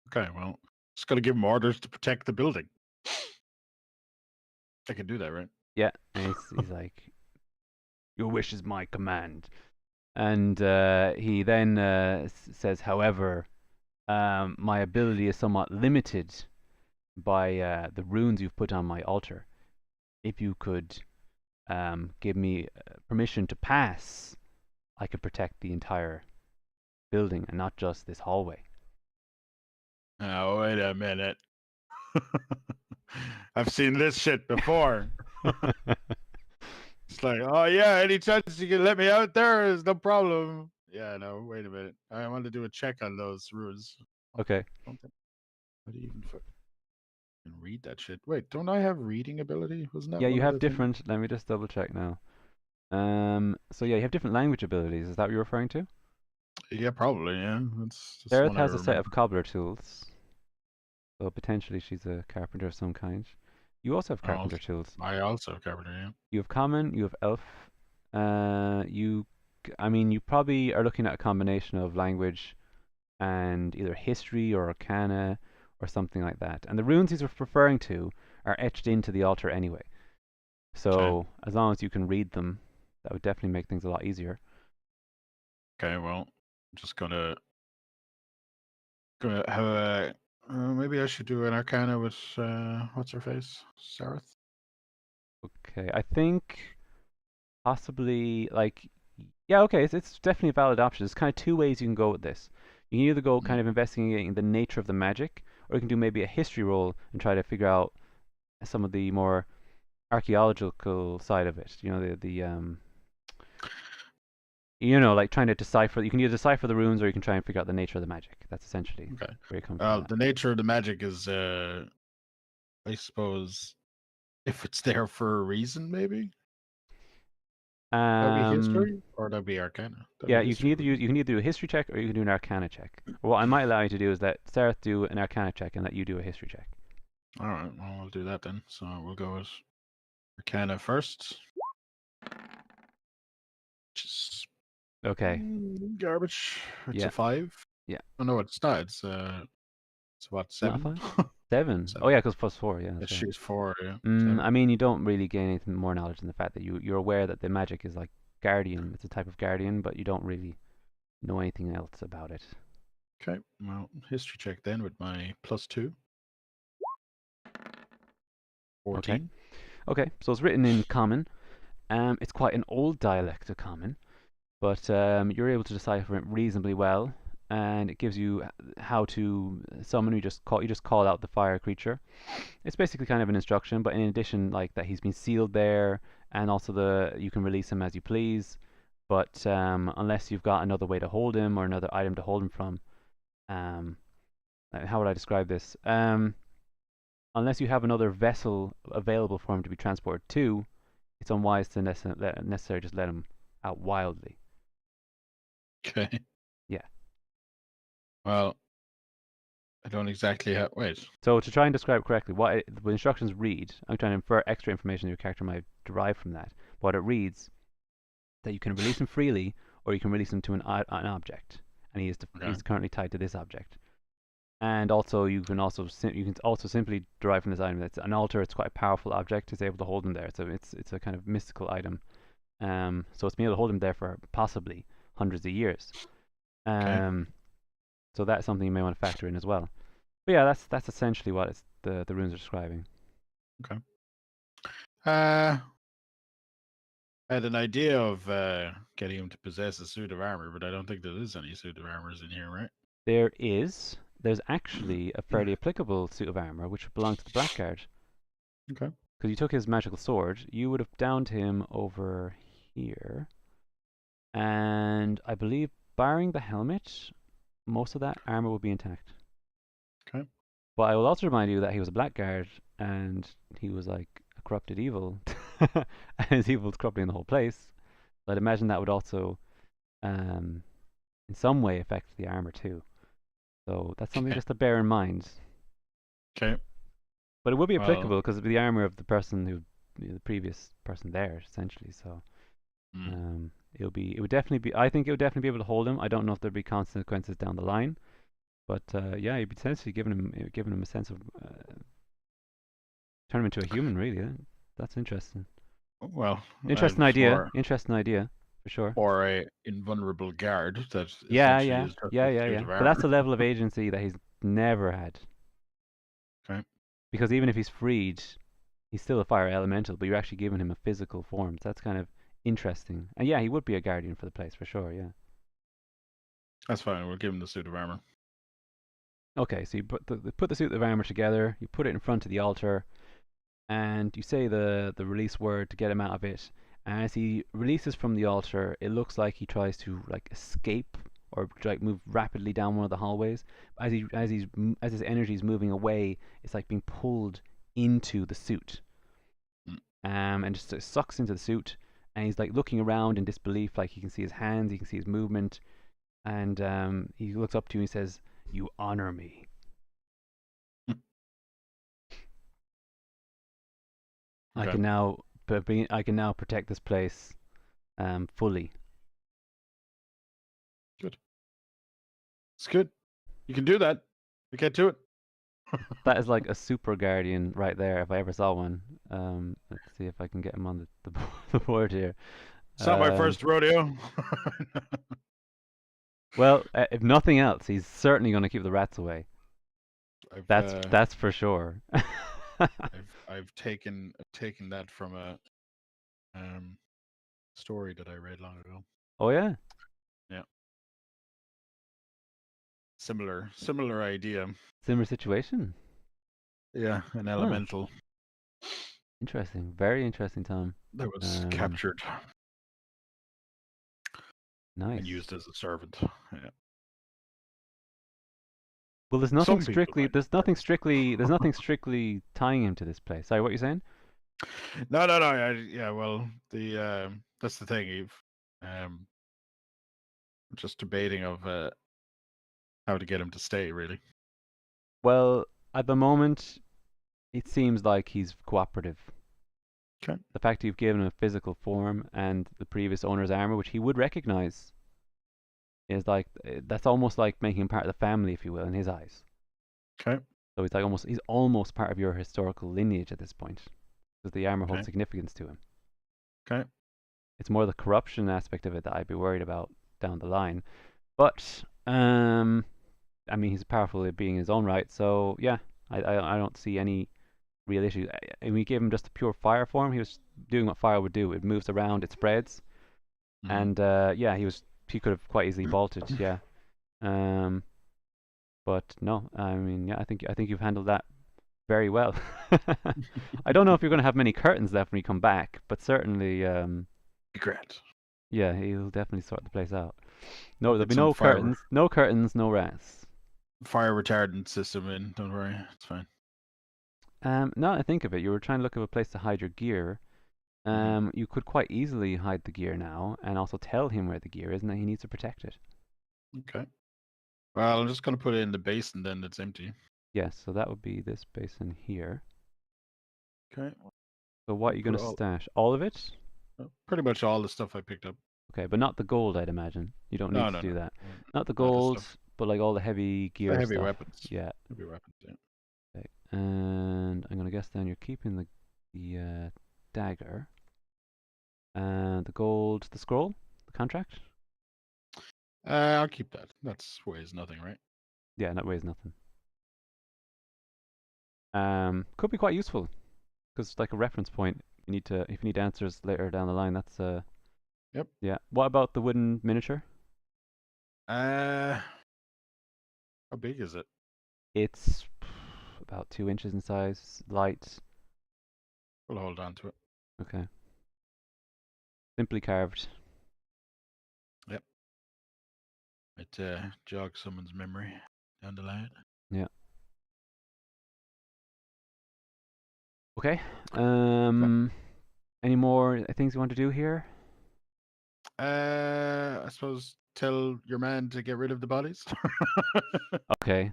Okay, well, just gonna give him orders to protect the building. I can do that, right? Yeah, and he's like, "Your wish is my command." And he then says, "However, my ability is somewhat limited by the runes you've put on my altar. If you could give me permission to pass, I could protect the entire building and not just this hallway." Oh, wait a minute. I've seen this shit before. It's like, oh yeah, any chance you can let me out there is no problem. Yeah, no, wait a minute. I want to do a check on those rules. Okay. How do you even read that shit? Wait, don't I have reading ability? Wasn't that Yeah, you one of have the things? different. Let me just double check now. So yeah, you have different language abilities. Is that what you're referring to? Yeah, probably. Yeah, that's just Sareth one I has a set remember. of cobbler tools, so potentially she's a carpenter of some kind. You also have Oh, carpenter tools. I also have carpenter. Yeah. You have common, you have elf. I mean, you probably are looking at a combination of language and either history or arcana or something like that. And the runes he's referring to are etched into the altar anyway. Okay. So as long as you can read them, that would definitely make things a lot easier. Okay. Well, I'm just gonna have a. Maybe I should do an arcana with what's her face, Sareth. Okay, I think possibly like yeah, okay, it's definitely a valid option. There's kind of two ways you can go with this. You can either go Mm. kind of investigating the nature of the magic, or you can do maybe a history roll and try to figure out some of the more archaeological side of it. You know, like trying to decipher. You can either decipher the runes, or you can try and figure out the nature of the magic. That's essentially Okay. where you come from. The nature of the magic is, I suppose, if it's there for a reason, maybe That. that'd be history, or that'd be arcana. That'd Yeah, be history. you can either do a history check or you can do an arcana check. Or what I might allow you to do is let Sarah do an arcana check and let you do a history check. All right, well, we'll do that then. So we'll go with arcana first, which is Okay. garbage. It's Yeah. a 5. Yeah. Oh no, it's not. It's what, Not a 7? 5? 7. Oh 7. yeah, because +4. Yeah, Yeah, that's right. she's 4. Yeah, I 7. mean, you don't really gain anything more knowledge than the fact that you're aware that the magic is like guardian. It's a type of guardian, but you don't really know anything else about it. Okay, well, history check then with my +2. Okay. 14. Okay. So it's written in common. It's quite an old dialect of common, but you're able to decipher it reasonably well, and it gives you how to summon. You just call out the fire creature. It's basically kind of an instruction, but in addition, like that, he's been sealed there, and also you can release him as you please. But unless you've got another way to hold him or another item to hold him from, um, how would I describe this? Unless you have another vessel available for him to be transported to, it's unwise to necessarily just let him out wildly. Okay. Yeah. Well, I don't exactly have. Wait. So to try and describe correctly, the instructions read, I'm trying to infer extra information your character might derive from that. What it reads that you can release him freely, or you can release him to an object, and Okay. he's currently tied to this object. And also you can also simply derive from this item that an altar. It's quite a powerful object. It's able to hold him there. So it's a kind of mystical item. So it's been able to hold him there for possibly hundreds of years. Okay. So that's something you may want to factor in as well. But yeah, that's essentially what the runes are describing. Okay. I had an idea of getting him to possess a suit of armor, but I don't think there is any suit of armors in here, right? There's actually a fairly applicable suit of armor which would belong to the blackguard. Okay. Because you took his magical sword, you would have downed him over here. And I believe, barring the helmet, most of that armor would be intact. Okay. But I will also remind you that he was a blackguard, and he was like a corrupted evil, and his evil is corrupting the whole place. So I'd imagine that would also in some way affect the armor too. So that's something Okay. just to bear in mind. Okay. But it would be Well. applicable because it'd be the armor of the person who, the previous person there, essentially. So Mm, it would definitely be. I think it would definitely be able to hold him. I don't know if there'd be consequences down the line, but yeah, you'd be potentially giving him a sense of turn him into a human. Really, that's interesting. well, Interesting for idea. Interesting idea for sure. a invulnerable guard that Yeah, essentially yeah, is just yeah, a yeah, suit yeah. of But that's armor. a level of agency that he's never had. Okay. Because even if he's freed, he's still a fire elemental, but you're actually giving him a physical form. So that's kind of interesting. And yeah, he would be a guardian for the place for sure. Yeah. That's fine. We'll give him the suit of armor. Okay, so you put the suit of armor together. You put it in front of the altar, and you say the release word to get him out of it. And as he releases from the altar, it looks like he tries to like escape or like move rapidly down one of the hallways. As his energy is moving away, it's like being pulled into the suit, Mm, and just sucks into the suit. And he's like looking around in disbelief, like he can see his hands, he can see his movement, and he looks up to you and he says, "You honor me." I Okay. can now, I can now protect this place fully. Good. It's good. You can do that. You get to it. That is like a super guardian right there, if I ever saw one. Let's see if I can get him on the board here. It's not my Um, first rodeo. well, if nothing else, he's certainly going to keep the rats away. I've That's for sure. I've taken that from a um story that I read long ago. Oh yeah, Yeah. Similar idea. similar situation. Yeah, an Huh. elemental Interesting. Very interesting, Tom. that was Um, captured and nice. used as a servant. Yeah. Well, Some people find it purpose. there's nothing strictly tying him to this place. Sorry, what you saying? No, no, no. Yeah, well, the that's the thing, Eve. Um, just debating of how to get him to stay. Really. Well, at the moment, it seems like he's cooperative. Okay. The fact you've given him a physical form and the previous owner's armor, which he would recognize, is like that's almost like making him part of the family, if you will, in his eyes. Okay. So he's almost part of your historical lineage at this point, because the armor holds Okay. significance to him. Okay. It's more the corruption aspect of it that I'd be worried about down the line. But I mean, he's a powerful being in his own right, so yeah, I don't see any real issue. And we gave him just a pure fire form. He was doing what fire would do. It moves around, it spreads, Mm. and yeah, he could have quite easily bolted. Yeah, um, but no, I mean, yeah, I think you've handled that very well. I don't know if you're going to have many curtains left when you come back, but certainly, Grant. yeah, he'll definitely sort the place out. No, there'll Get be some no curtains, no rats. fire retardant system in. Don't worry, it's fine. Now that I think of it, you were trying to look at a place to hide your gear. Hmm. You could quite easily hide the gear now, and also tell him where the gear is, and that he needs to protect it. Okay. Well, I'm just gonna put it in the basin then. That's empty. Yes, so that would be this basin here. Okay. So what are I'll you put going to stash? All of it? pretty much all the stuff I picked up. Okay, but not the gold, I'd imagine. You don't need No, to no, do no. that. Not the Not the gold, stuff. but like all the heavy The gear heavy stuff. weapons. Yeah. Heavy weapons. Yeah. Okay. And I'm gonna guess then you're keeping the dagger and the gold, the scroll, the contract. I'll keep that. That's weighs nothing, right? Yeah, that weighs nothing. Could be quite useful because like a reference point. You need to if you need answers later down the line. That's Yep. yeah. What about the wooden miniature? Uh, how big is it? It's about 2 inches in size, light. We'll hold on to it. Okay. Simply carved. Yep. It jogs someone's memory down the line. Yeah. Okay. Okay. Any more things you want to do here? I suppose tell your man to get rid of the bodies. Okay.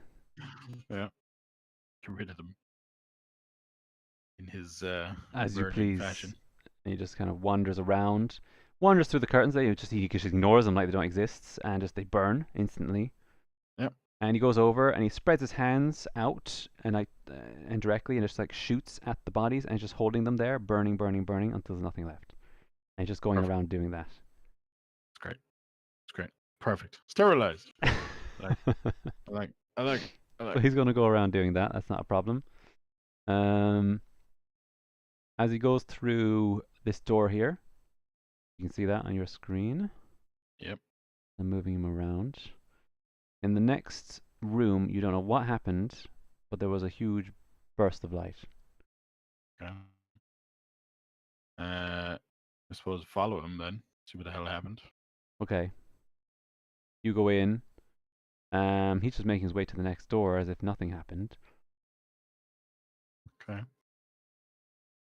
Yeah, get rid of them in his As you virgin fashion. please. And he just kind of wanders around, wanders through the curtains. He just ignores them like they don't exist, and just they burn instantly. Yep. And he goes over and he spreads his hands out and directly and just like shoots at the bodies and just holding them there, burning, burning, burning until there's nothing left. And just going Perfect. around doing that. It's great. It's great. Perfect. Sterilized. I like. So he's going to go around doing that. That's not a problem. As he goes through this door here, you can see that on your screen. Yep. I'm moving him around. In the next room, you don't know what happened, but there was a huge burst of light. Okay. I suppose follow him then. See what the hell happened. Okay. You go in. He's just making his way to the next door as if nothing happened. Okay.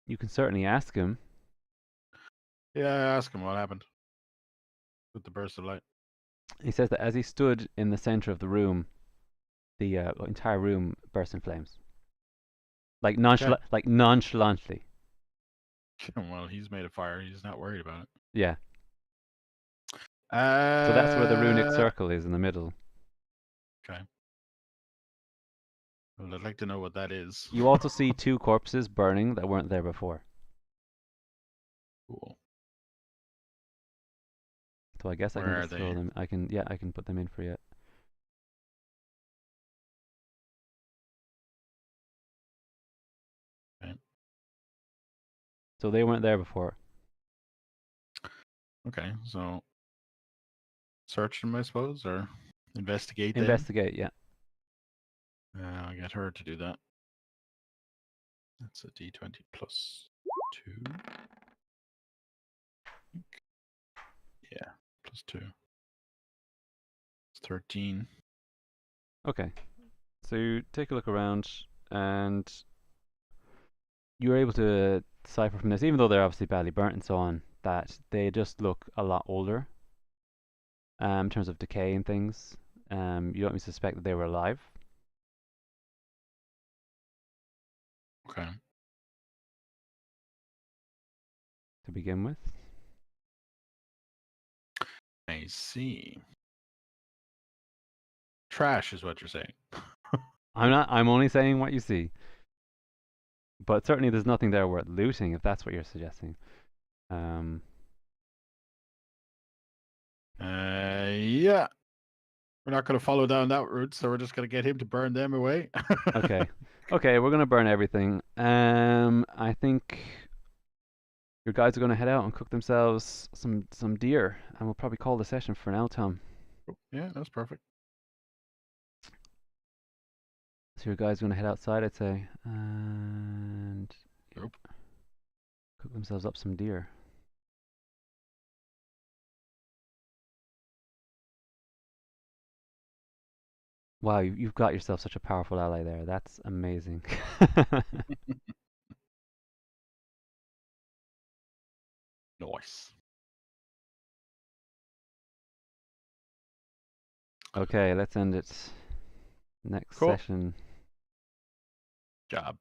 You can certainly ask him. Yeah, I ask him what happened with the burst of light. He says that as he stood in the center of the room, the entire room burst in flames. Like nonchalantly. Well, he's made a fire. He's not worried about it. Yeah. So that's where the runic Uh, circle is in the middle. Okay. Well, I'd like to know what that is. You also see two corpses burning that weren't there before. Cool. So I guess I can Where are just they? throw them. I can put them in for you. Okay. So they weren't there before. Okay, so search them, I suppose, or investigate them. Investigate, yeah. I'll get her to do that. That's a D20 plus 2. Yeah, plus 2. It's 13. Okay. So you take a look around and you're able to decipher from this, even though they're obviously badly burnt and so on, that they just look a lot older in terms of decay and things. You don't even suspect that they were alive Okay. to begin with. I see. Trash is what you're saying. I'm only saying what you see. But certainly there's nothing there worth looting if that's what you're suggesting. Yeah. We're not going to follow down that route, so we're just going to get him to burn them away. Okay. Okay, we're gonna burn everything. I think your guys are gonna head out and cook themselves some deer, and we'll probably call the session for now, Tom. Yeah, that's perfect. So your guys are gonna head outside, I'd say, and Nope. cook themselves up some deer. Wow, you've got yourself such a powerful ally there. That's amazing. Nice. Okay, let's end it. Next Cool. session. Job.